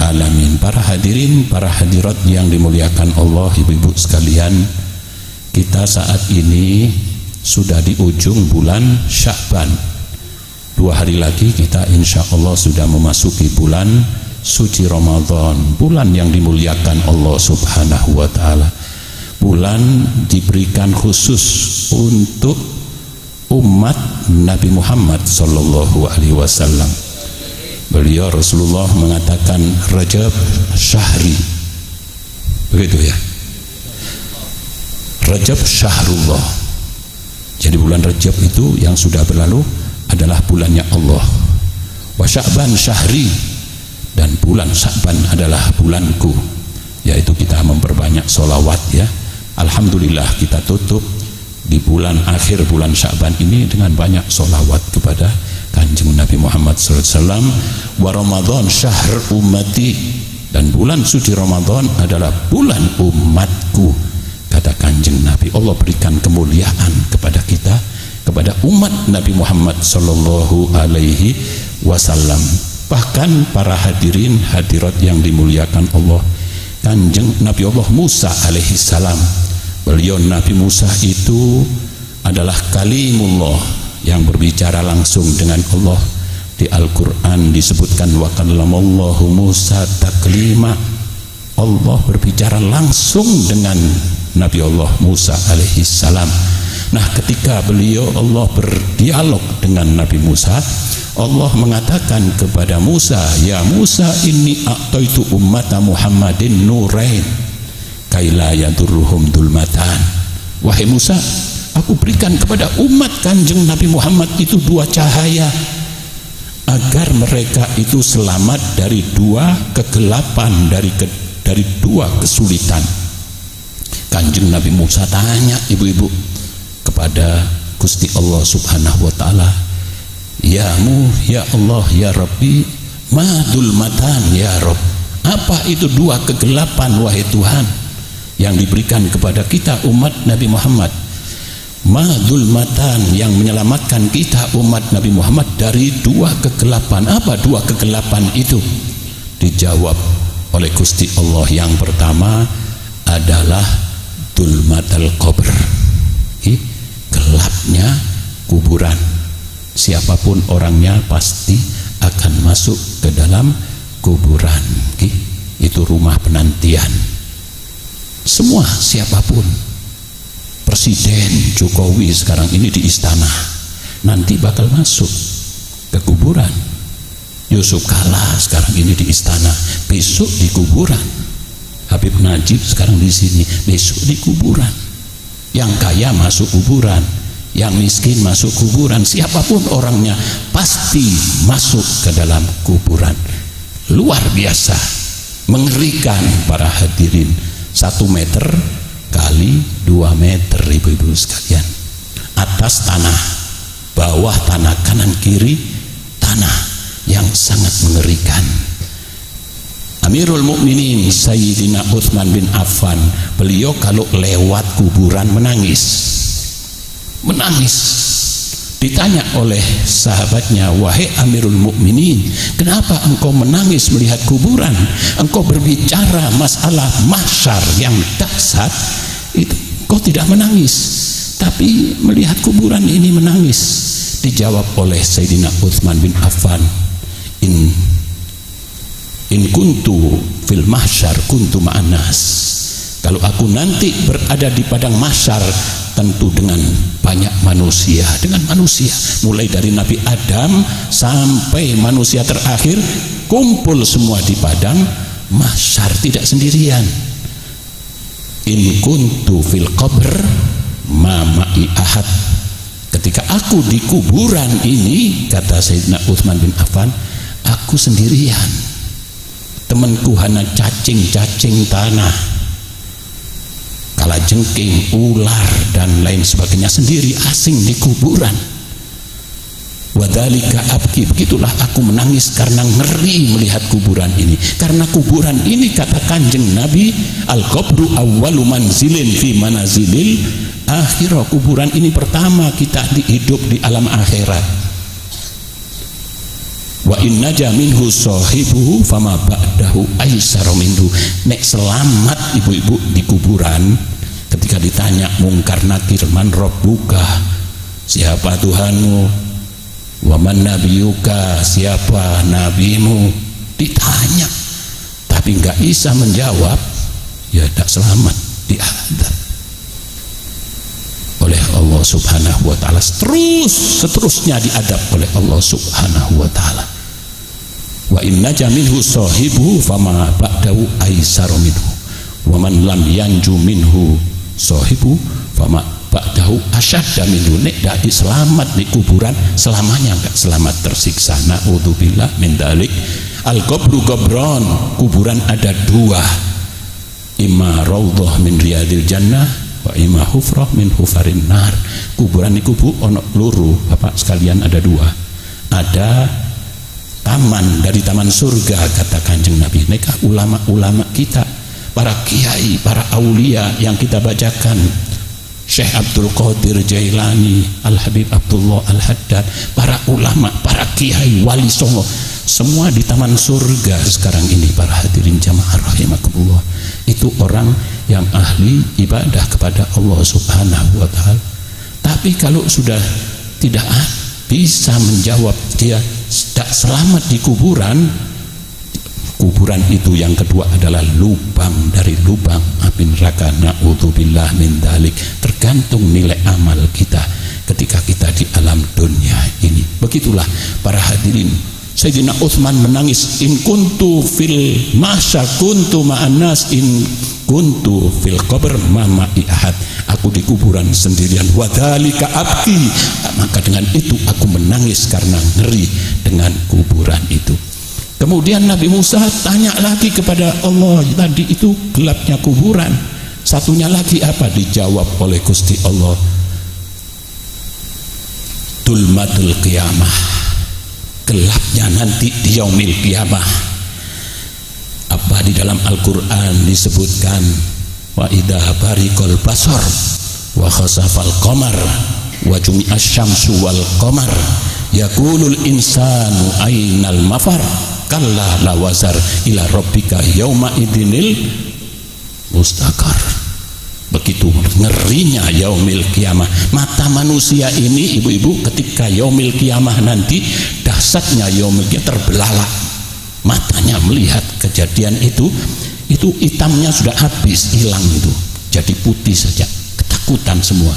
alamin. Para hadirin, para hadirat yang dimuliakan Allah, ibu-ibu sekalian, kita saat ini sudah di ujung bulan Sya'ban. 2 hari lagi kita insya Allah sudah memasuki bulan suci Ramadan, bulan yang dimuliakan Allah subhanahu wa ta'ala. Bulan diberikan khusus untuk umat Nabi Muhammad sallallahu alaihi wasallam. Beliau Rasulullah mengatakan Rajab syahri, begitu ya, Rajab syahrullah. Jadi bulan Rajab itu yang sudah berlalu adalah bulannya Allah. Wa Sya'ban syahri, dan bulan Sya'ban adalah bulanku, yaitu kita memperbanyak sholawat ya. Alhamdulillah kita tutup di bulan akhir bulan Sya'ban ini dengan banyak sholawat kepada Kanjeng Nabi Muhammad SAW. Wa Ramadan syahr ummati, dan bulan suci Ramadan adalah bulan umatku, kata Kanjeng Nabi. Allah berikan kemuliaan kepada kita, kepada umat Nabi Muhammad SAW. Bahkan para hadirin hadirat yang dimuliakan Allah, Kanjeng Nabi Allah Musa alaihissalam, beliau Nabi Musa itu adalah kalimullah yang berbicara langsung dengan Allah. Di Al-Quran disebutkan wa kallamallahu Musa taklima, Allah berbicara langsung dengan Nabi Allah Musa alaihissalam. Nah, ketika beliau Allah berdialog dengan Nabi Musa, Allah mengatakan kepada Musa, ya Musa inni a'taitu ummata Muhammadin nurain kaila yadurruhum dulmatan. Wahai Musa, aku berikan kepada umat Kanjeng Nabi Muhammad itu 2 cahaya, agar mereka itu selamat dari 2 kegelapan, dari 2 kesulitan. Kanjeng Nabi Musa tanya ibu-ibu kepada Gusti Allah subhanahu wa ta'ala, ya Allah ya Rabbi, madul matan ya Rabb, apa itu 2 kegelapan wahai Tuhan yang diberikan kepada kita umat Nabi Muhammad? Madul matan, yang menyelamatkan kita umat Nabi Muhammad dari 2 kegelapan. Apa 2 kegelapan itu? Dijawab oleh Gusti Allah, yang pertama adalah dulmatal qabr, gelapnya kuburan. Siapapun orangnya pasti akan masuk ke dalam kuburan. Itu rumah penantian. Semua, siapapun, Presiden Jokowi sekarang ini di istana, nanti bakal masuk ke kuburan. Yusuf Kala sekarang ini di istana, besok di kuburan. Habib Najib sekarang di sini, besok di kuburan. Yang kaya masuk kuburan, yang miskin masuk kuburan. Siapapun orangnya pasti masuk ke dalam kuburan. Luar biasa, mengerikan para hadirin. 1 meter kali 2 meter ibu-ibu sekalian. Atas tanah, bawah tanah, kanan kiri tanah, yang sangat mengerikan. Amirul Mukminin Sayyidina Utsman bin Affan, beliau kalau lewat kuburan menangis. Ditanya oleh sahabatnya, wahai Amirul Mukminin, kenapa engkau menangis melihat kuburan? Engkau berbicara masalah mahsyar yang dahsyat, itu engkau tidak menangis, tapi melihat kuburan ini menangis. Dijawab oleh Sayyidina Utsman bin Affan, in kuntu fil mahsyar kuntu ma'anas. Kalau aku nanti berada di padang mahsyar, tentu dengan banyak manusia, mulai dari Nabi Adam sampai manusia terakhir, kumpul semua di padang mahsyar, tidak sendirian. In kuntu fil qabr ma ma'i ahad. Ketika aku di kuburan ini, kata Sayyidina Utsman bin Affan, aku sendirian. Temanku hanya cacing-cacing tanah, kalajengking, ular dan lain sebagainya, sendiri, asing di kuburan. Wadzalika abki, begitulah aku menangis karena ngeri melihat kuburan ini. Karena kuburan ini, kata Kanjeng Nabi, al-qabru awwalu manzilin fi manazilil akhirah. Kuburan ini pertama kita hidup di alam akhirat. Wa inna jaminhu sahibuhu fama ba'dahu aisara minhu. Nek selamat ibu-ibu di kuburan, ketika ditanya mungkar nakir, man rabbuka, siapa Tuhanmu, waman nabiyuka, siapa nabimu, ditanya tapi nggak bisa menjawab, ya tidak selamat, diadab oleh Allah Subhanahu wa ta'ala. Seterusnya diadab oleh Allah Subhanahu wa ta'ala. Wa inna jaminhu sahibuhu fama ba'dahu aisaru minhu waman lam yanju minhu sahibu fama ba'dahu asyadda minhu. Nek dadi selamat di kuburan, selamanya enggak selamat, tersiksa. Na'udzubillah min dzalik. Al-qabru qabron, kuburan ada dua, imma raudhah min riyadil jannah wa imma hufrah min hufarin nar. Kuburan niku Bu ono loro, Bapak sekalian, ada dua. Ada taman dari taman surga, kata Kanjeng Nabi. Nek ulama-ulama kita, para kiai, para aulia yang kita bacakan, Syekh Abdul Qadir Jailani, Al-Habib Abdullah Al-Haddad, para ulama, para kiai, wali songo, semua di taman surga sekarang ini. Para hadirin jamaah rahimakumullah, itu orang yang ahli ibadah kepada Allah Subhanahu wa ta'ala. Tapi kalau sudah tidak bisa menjawab, dia tidak selamat di kuburan, kuburan itu yang kedua adalah lubang dari lubang api neraka. Na'udzubillah min dzalik. Tergantung nilai amal kita ketika kita di alam dunia ini. Begitulah para hadirin, Sayyidina Utsman menangis, in kuntu fil masya kuntu ma'anas, in kuntu fil qabr mama'i ahad. Aku di kuburan sendirian. Wadzalika abki, maka dengan itu aku menangis karena ngeri dengan kuburan itu. Kemudian Nabi Musa tanya lagi kepada Allah, tadi itu gelapnya kuburan, satunya lagi apa? Dijawab oleh Gusti Allah, dulmatul qiyamah, gelapnya nanti di yaumil qiyamah. Apa di dalam Al-Quran disebutkan, wa idha barikol basar wa khasafal qamar wa jumi'as syamsu wal qamar yaqulul insanu ainal mafar kalla la wazar ila rabbika yauma idinil mustaqar. Begitu ngerinya yaumil kiamah. Mata manusia ini ibu-ibu ketika yaumil kiamah nanti, dahsyatnya yaumil kiamah, terbelalak matanya melihat kejadian itu hitamnya sudah habis, hilang, itu jadi putih saja, ketakutan semua.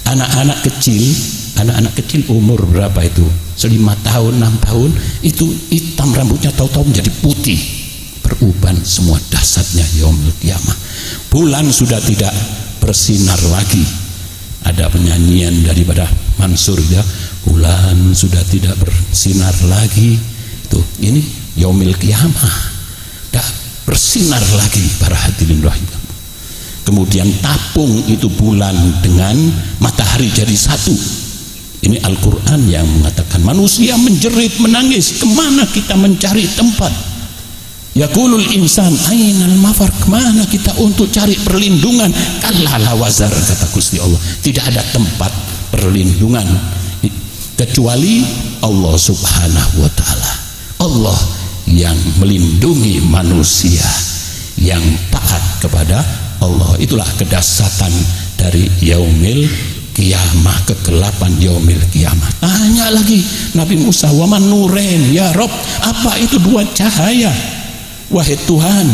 Anak-anak kecil umur berapa itu, 5 tahun 6 tahun, itu hitam rambutnya tahu-tahu menjadi putih, beruban semua. Dahsyatnya yaumil kiamah. Bulan sudah tidak bersinar lagi. Ada penyanyian daripada Mansur ya, bulan sudah tidak bersinar lagi. Itu ini yaumil kiamah, dah bersinar lagi para hadirin rahimah. Kemudian tapung itu bulan dengan matahari jadi satu. Ini Al-Quran yang mengatakan manusia menjerit menangis, kemana kita mencari tempat? Yaqulul insan ainal mafar, kemana kita untuk cari perlindungan? Kalla la wazar, kata Gusti Allah, tidak ada tempat perlindungan kecuali Allah Subhanahu wa ta'ala. Allah yang melindungi manusia yang taat kepada Allah. Itulah kedahsyatan dari yaumil kiamah, kegelapan yaumil kiamah. Tanya lagi Nabi Musa, waman nuren ya Rob, apa itu dua cahaya wahai Tuhan,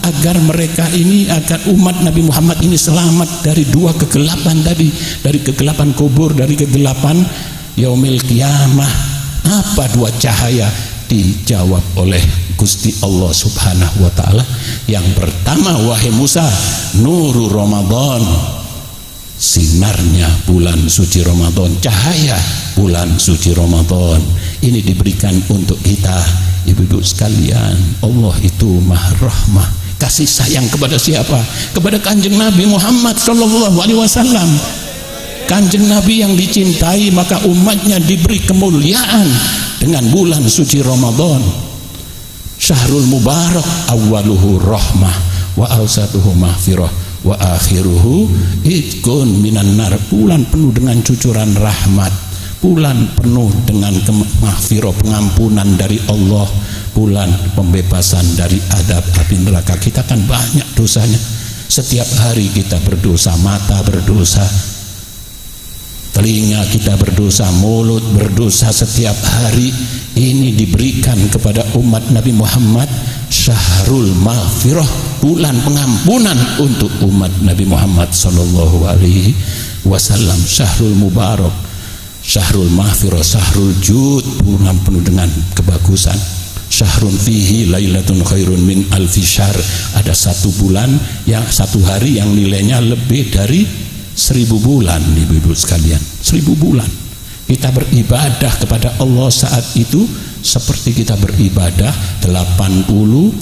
agar mereka ini, agar umat Nabi Muhammad ini selamat dari dua kegelapan tadi, dari kegelapan kubur, dari kegelapan yaumil kiamah. Apa dua cahaya? Dijawab oleh Gusti Allah Subhanahu wa ta'ala. Yang pertama, wahai Musa, nuru Ramadan, sinarnya bulan suci Ramadan, cahaya bulan suci Ramadan. Ini diberikan untuk kita ibu-ibu sekalian. Allah itu Maha Rahmah, kasih sayang kepada siapa? Kepada Kanjeng Nabi Muhammad sallallahu alaihi wasallam. Kanjeng Nabi yang dicintai, maka umatnya diberi kemuliaan dengan bulan suci Ramadan. Syahrul Mubarak awaluhu rahmah wa awsatuhu mahfirah wa akhiruhu itqun minan nar. Bulan penuh dengan cucuran rahmat, bulan penuh dengan mahfirah, pengampunan dari Allah, bulan pembebasan dari adab api neraka. Kita kan banyak dosanya, setiap hari kita berdosa, mata berdosa, telinga kita berdosa, mulut berdosa setiap hari. Ini diberikan kepada umat Nabi Muhammad Syahrul Maghfirah, bulan pengampunan untuk umat Nabi Muhammad sallallahu alaihi wasallam. Syahrul Mubarak, Syahrul Maghfirah, Syahrul Jud, bulan penuh dengan kebagusan. Syahrun fihi lailatun khairun min alfi syahr. Ada satu bulan yang satu hari yang nilainya lebih dari 1000 bulan, ibu-ibu sekalian. 1000 bulan kita beribadah kepada Allah saat itu seperti kita beribadah 83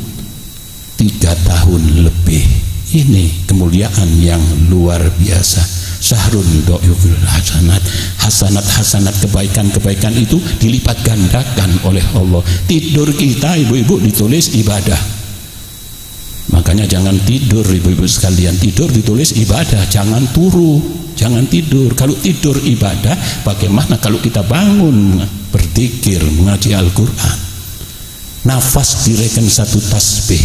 tahun lebih. Ini kemuliaan yang luar biasa. Syahrun do'yufil hasanat, hasanat kebaikan itu dilipat gandakan oleh Allah. Tidur kita ibu-ibu ditulis ibadah. Makanya jangan tidur ibu-ibu sekalian, tidur ditulis ibadah, jangan turu, jangan tidur. Kalau tidur ibadah, bagaimana kalau kita bangun berzikir, mengaji Al-Quran? Nafas direken satu tasbih.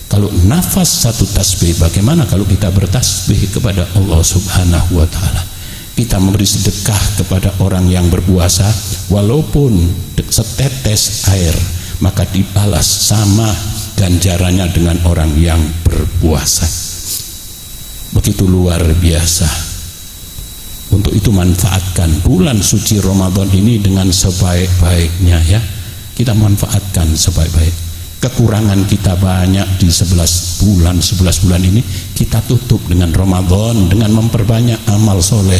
Kalau nafas satu tasbih, bagaimana kalau kita bertasbih kepada Allah Subhanahu wa ta'ala? Kita memberi sedekah kepada orang yang berpuasa, walaupun setetes air, maka dibalas sama ganjarannya dengan orang yang berpuasa. Begitu luar biasa. Untuk itu manfaatkan bulan suci Ramadan ini dengan sebaik-baiknya ya. Kita manfaatkan sebaik-baik. Kekurangan kita banyak di 11 bulan ini, kita tutup dengan Ramadan dengan memperbanyak amal soleh,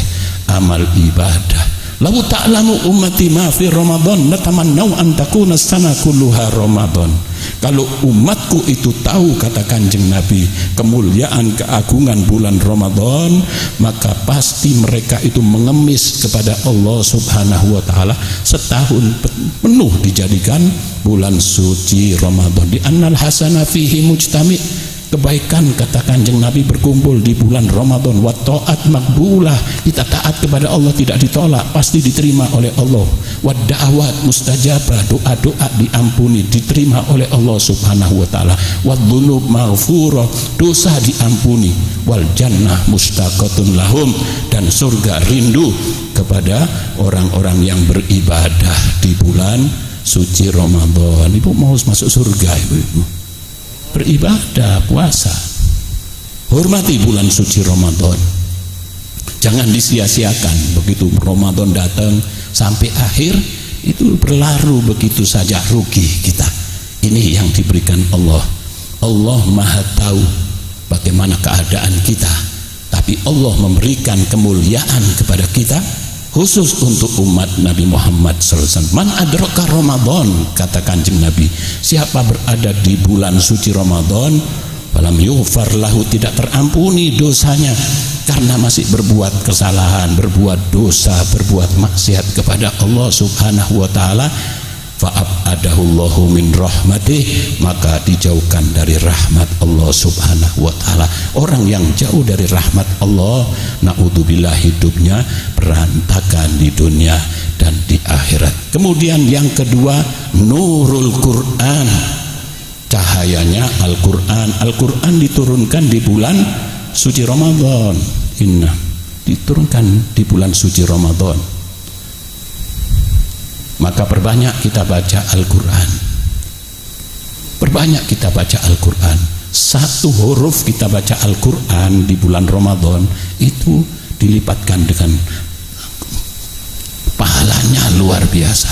amal ibadah. Lau ta'lamu ummati ma fi Ramadan natamannau an takuna sana kulluha Ramadan. Kalau umatku itu tahu, kata Kanjeng Nabi, kemuliaan keagungan bulan Ramadan, maka pasti mereka itu mengemis kepada Allah Subhanahu wa ta'ala setahun penuh dijadikan bulan suci Ramadan. Di annal hasanah fihi mujtami', kebaikan kata Kanjeng Nabi berkumpul di bulan Ramadan. Wa ta'at maqbulah, kita taat kepada Allah tidak ditolak, pasti diterima oleh Allah. Wa da'awat mustajabah, doa-doa diampuni, diterima oleh Allah Subhanahu wa ta'ala. Wa dzunub maghfurah, dosa diampuni. Wal jannah mustaqatun lahum, dan surga rindu kepada orang-orang yang beribadah di bulan suci Ramadan. Ibu mau masuk surga ibu-ibu? Beribadah, puasa, hormati bulan suci Ramadan, jangan disia-siakan. Begitu Ramadan datang sampai akhir itu berlalu begitu saja, rugi kita. Ini yang diberikan Allah. Allah Maha tahu bagaimana keadaan kita, tapi Allah memberikan kemuliaan kepada kita khusus untuk umat Nabi Muhammad SAW. Man adraka Ramadan, kata Kanjeng Nabi, siapa berada di bulan suci Ramadan, falam yughfar lahu, tidak terampuni dosanya karena masih berbuat kesalahan, berbuat dosa, berbuat maksiat kepada Allah Subhanahu wa ta'ala. Fa'abadahullahu min rahmatih, maka dijauhkan dari rahmat Allah Subhanahu wa ta'ala. Orang yang jauh dari rahmat Allah, na'udzubillah, hidupnya berantakan di dunia dan di akhirat. Kemudian yang kedua, nurul Quran, cahayanya Al-Quran. Al-Quran diturunkan di bulan suci Ramadan. Diturunkan di bulan suci Ramadan. Maka perbanyak kita baca Al-Quran, perbanyak kita baca Al-Quran. Satu huruf kita baca Al-Quran di bulan Ramadan itu dilipatkan dengan pahalanya luar biasa.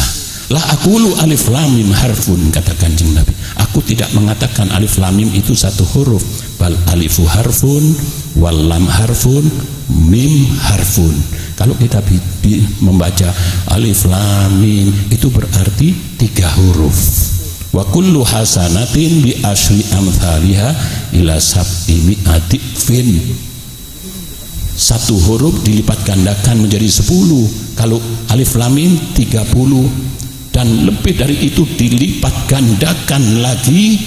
La aqulu alif lam mim harfun, kata Kanjeng Nabi, aku tidak mengatakan alif lam mim itu satu huruf, bal alifu harfun wal lam harfun mim harfun. Kalau kita membaca alif lam mim itu berarti 3 huruf. Wa kullu hasanatin bi asyri amthaliha ila sab'i mi'ati fin. Satu huruf dilipat gandakan menjadi 10. Kalau alif lam mim 30, dan lebih dari itu dilipat gandakan lagi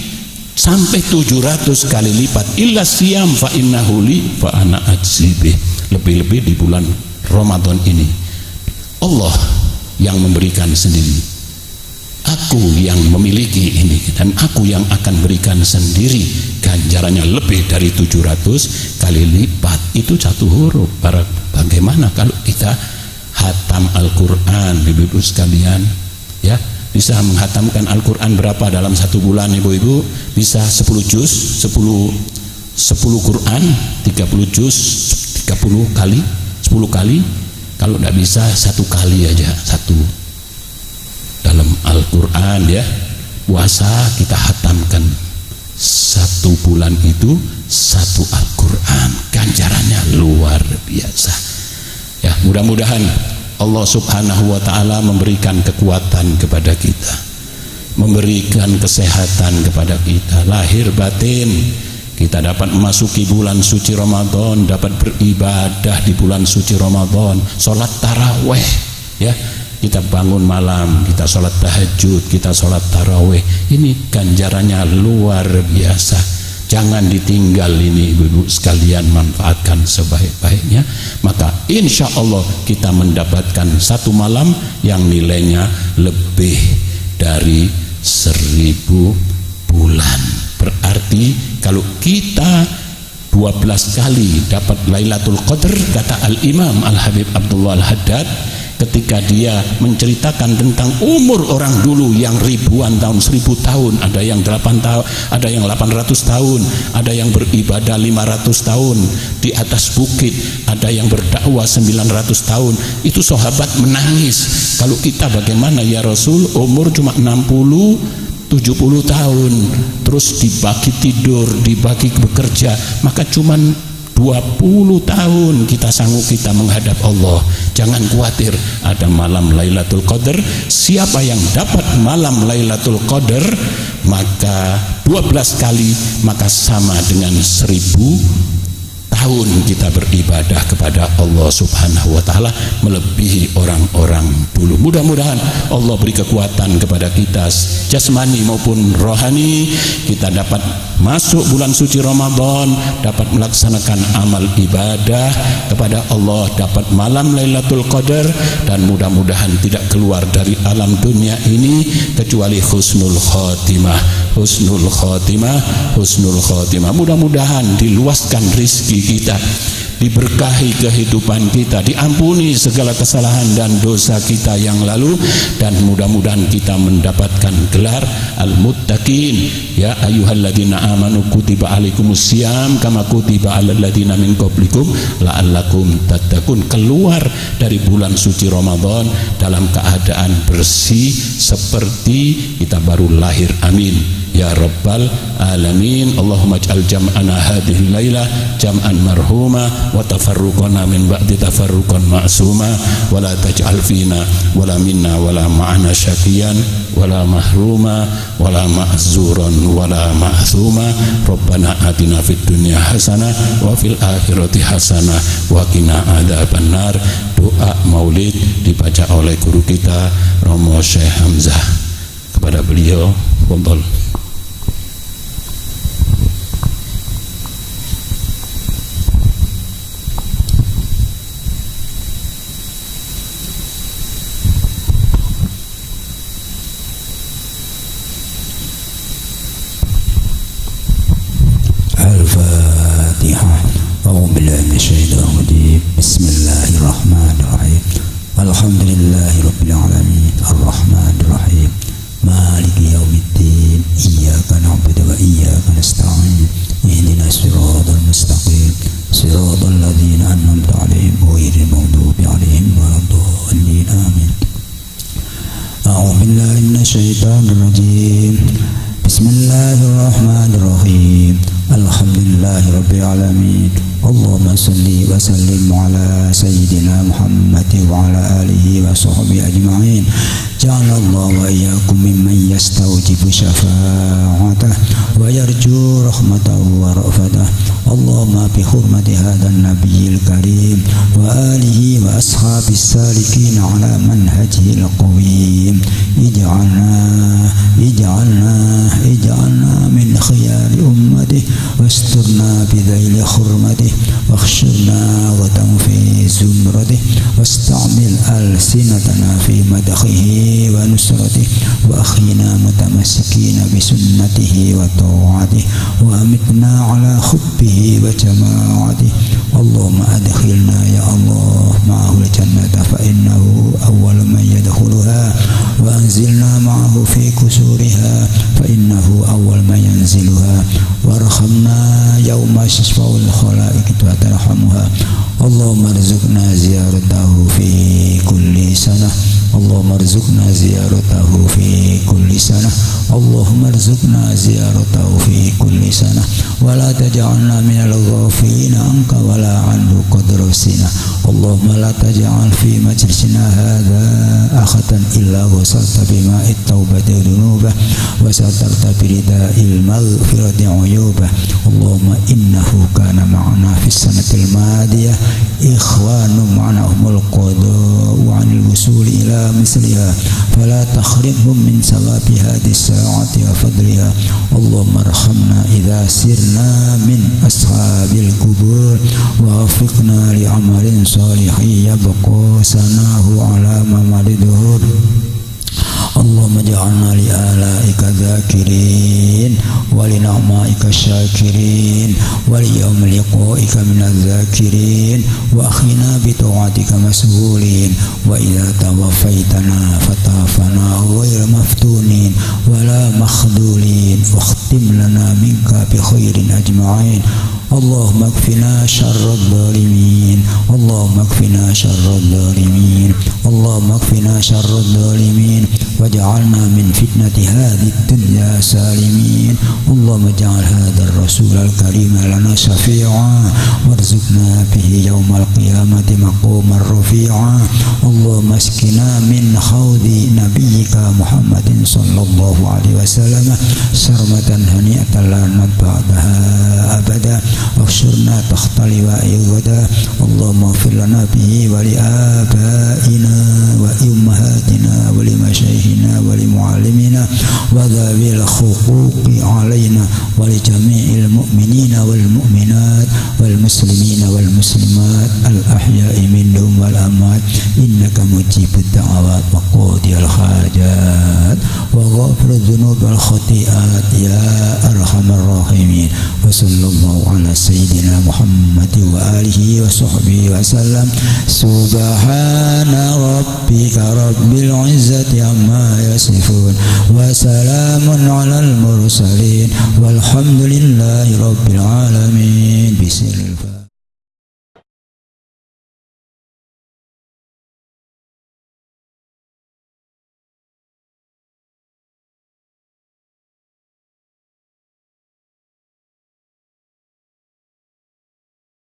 sampai 700 kali lipat. Illa siyam fa innahu li fa ana ajzibih. Lebih-lebih di bulan Ramadan ini Allah yang memberikan sendiri. Aku yang memiliki ini dan aku yang akan berikan sendiri. Ganjarannya lebih dari 700 kali lipat. Itu satu huruf. Bagaimana kalau kita hatam Al-Quran, ibu-ibu sekalian, ya, bisa menghatamkan Al-Quran berapa dalam satu bulan, ibu-ibu? Bisa 10 juz, 10 Quran, 30 juz, 30 kali, 10 kali. Kalau tidak bisa, 1 kali aja, 1 dalam Al-Quran, ya. Puasa kita hatamkan 1 bulan itu 1 Al-Quran, ganjarannya luar biasa, ya. Mudah-mudahan Allah subhanahu wa ta'ala memberikan kekuatan kepada kita, memberikan kesehatan kepada kita, lahir batin. Kita dapat memasuki bulan suci Ramadan, dapat beribadah di bulan suci Ramadan, sholat taraweh, ya. Kita bangun malam, kita sholat tahajud, kita sholat taraweh. Ini ganjarannya luar biasa. Jangan ditinggal ini, ibu-ibu sekalian, manfaatkan sebaik-baiknya. Maka insya Allah kita mendapatkan 1 malam yang nilainya lebih dari 1000 bulan. Berarti kalau kita 12 kali dapat Lailatul Qadar, kata Al-Imam Al-Habib Abdullah Al-Haddad ketika dia menceritakan tentang umur orang dulu yang ribuan tahun, 1000 tahun, ada yang 8 tahun, ada yang 800 tahun, ada yang beribadah 500 tahun di atas bukit, ada yang berdakwah 900 tahun. Itu sahabat menangis, kalau kita bagaimana ya Rasul, umur cuma 60 70 tahun, terus dibagi tidur, dibagi bekerja, maka cuman 20 tahun kita sanggup kita menghadap Allah. Jangan khawatir, ada malam Lailatul Qadar. Siapa yang dapat malam Lailatul Qadar, maka 12 kali, maka sama dengan 1000 tahun kita beribadah kepada Allah subhanahu wa ta'ala, melebihi orang-orang dulu. Mudah-mudahan Allah beri kekuatan kepada kita jasmani maupun rohani, kita dapat masuk bulan suci Ramadan, dapat melaksanakan amal ibadah kepada Allah, dapat malam Lailatul Qadar, dan mudah-mudahan tidak keluar dari alam dunia ini kecuali husnul khotimah. Husnul khotimah, husnul khotimah. Mudah-mudahan diluaskan rizki kita, diberkahi kehidupan kita, diampuni segala kesalahan dan dosa kita yang lalu, dan mudah-mudahan kita mendapatkan gelar al-muttaqin. Ya ayyuhalladzina amanu kutiba alaikumusiyam kama kutiba alal ladzina min qablikum la'allakum tattaqun. Keluar dari bulan suci Ramadan dalam keadaan bersih seperti kita baru lahir. Amin ya rabbal alamin. Allahumma ij'al jam'ana hadhihi lailah jam'an marhuma wa tafarruqana min ba'di tafarruqan ma'suma wa la taj'al fina wala minna wala ma'ana syaqiyan wala mahruma wala ma'zuran wala ma'thuma. Rabbana atina fid dunya hasanah wa fil akhirati hasanah wa qina adzabannar. Doa maulid dibaca oleh guru kita Romo Syekh Hamzah. Kepada beliau, fadhol. Alhamdulillahi Rabbil Alamin Ar-Rahmanir Rahim Maliki Yawmiddin Iyyaka na'budu wa iyyaka nasta'in Ihdinas siratal mustaqim Siratal ladzina an'amta 'alaihim ghairil maghdubi 'alaihim waladdallin. Amin. A'udzu billahi minasy syaithanir rajim. Bismillahirrahmanirrahim. Alhamdulillahi Rabbil Alamin. Allahumma salli wa sallim ala Sayyidina Muhammad wa ala alihi wa sahbihi ajma'in. Ja'alallahu wa iyyakum mimman yastawjibu syafa'atah wa yarju rahmatahu wa ra'fatah. Allahumma bi hurmati hadzal nabiyil karim wa alihi wa ashabis salikin ala manhajil qawim. Ij'alna min khiyari ummati wasturna bi dhaili hurmati wakhshurna wa tanfi zumrati wasta'mil alsinatana fi madakhihi wa nusrati wa akhina mutamassikina bi sunnatihi wa ta'atihi wa amitna ala hubbihi wa jama'atihi. Allahumma adkhilna ya Allah ma'ahul jannata fa innahu awwalu man yadkhuluha wa anzilna ma'ahu fi kusuriha fa innahu awwal man yanziluha warhamna yawma yashfa'ul khalaiq wa tarhamuha. Allahumma arzuqna ziyaratahu fi kulli sanah. Allahumma arzuqna ziyaratahu fi kulli sanah. Allahumma arzuqna ziyaratahu fi kulli sanah wa la taj'alna minal ghafilin anka wa la anhu qadrasina. Allahumma la taj'al fi majlisina hadha akhatan illa wasalta bima'it taubati dhunubah wa satarta birida'il maghfirati uyubah. Allahumma innahu kana ma'ana fis sanatil madiyah ikhwanu ma'ana humul qada wa 'anil wusul ila misliha fala takhrimhum min sawabi hadis sa'ati wa fadliha. Allahumma arhamna idza sirna min ashabil qubur wa wafiqna li amalin salihin yabqa sanahu ala mamalidur. Allahumma ja'alna li alaika dhakirin wa li na'maika syakirin wa li yawmi liqa'ika minadh dhakirin wa akhina bi ta'atika mas'ulin wa idza tawaffaytana fatafana ghayra maftunin wa la makhdulin wa khtim lana minka bi khairin ajma'in. Allahumma kfina syarrad dhalimin. Allahumma kfina syarrad dhalimin. Allahumma kfina syarrad dhalimin waj'alna min fitnati hadhihi dunya salimin. Allahumma ja'al hadzal rasulal karim lana syafi'a warzuqna bihi yaumal qiyamati maqaman rafi'a. Allahumma askina min haudi nabiyyika Muhammadin sallallahu alaihi wasallam sarmatan hani'atan la ba'daha abada. Akhshurna takhta liwa'i ghada. Allahumma ighfir lana bihi wa li abaina wa ummahatina wa li masyayikhina wa li muallimina wa dhawil huquqi alaina wa li jami'il mu'minina wal mu'minat wal muslimina wal muslimat al ahya'i minhum wal amwat innaka mujibud da'awat wa qadiyal hajat wa ghafirudz dzunub wal khati'at ya arhamar rahimin. Wa sallallahu ala Sayyidina Muhammad wa alihi wa sahbihi wa sallam. Subhana rabbika rabbil izzati amma yasifun wa salamun alal mursalin walhamdulillahi rabbil alamin. Bismillah.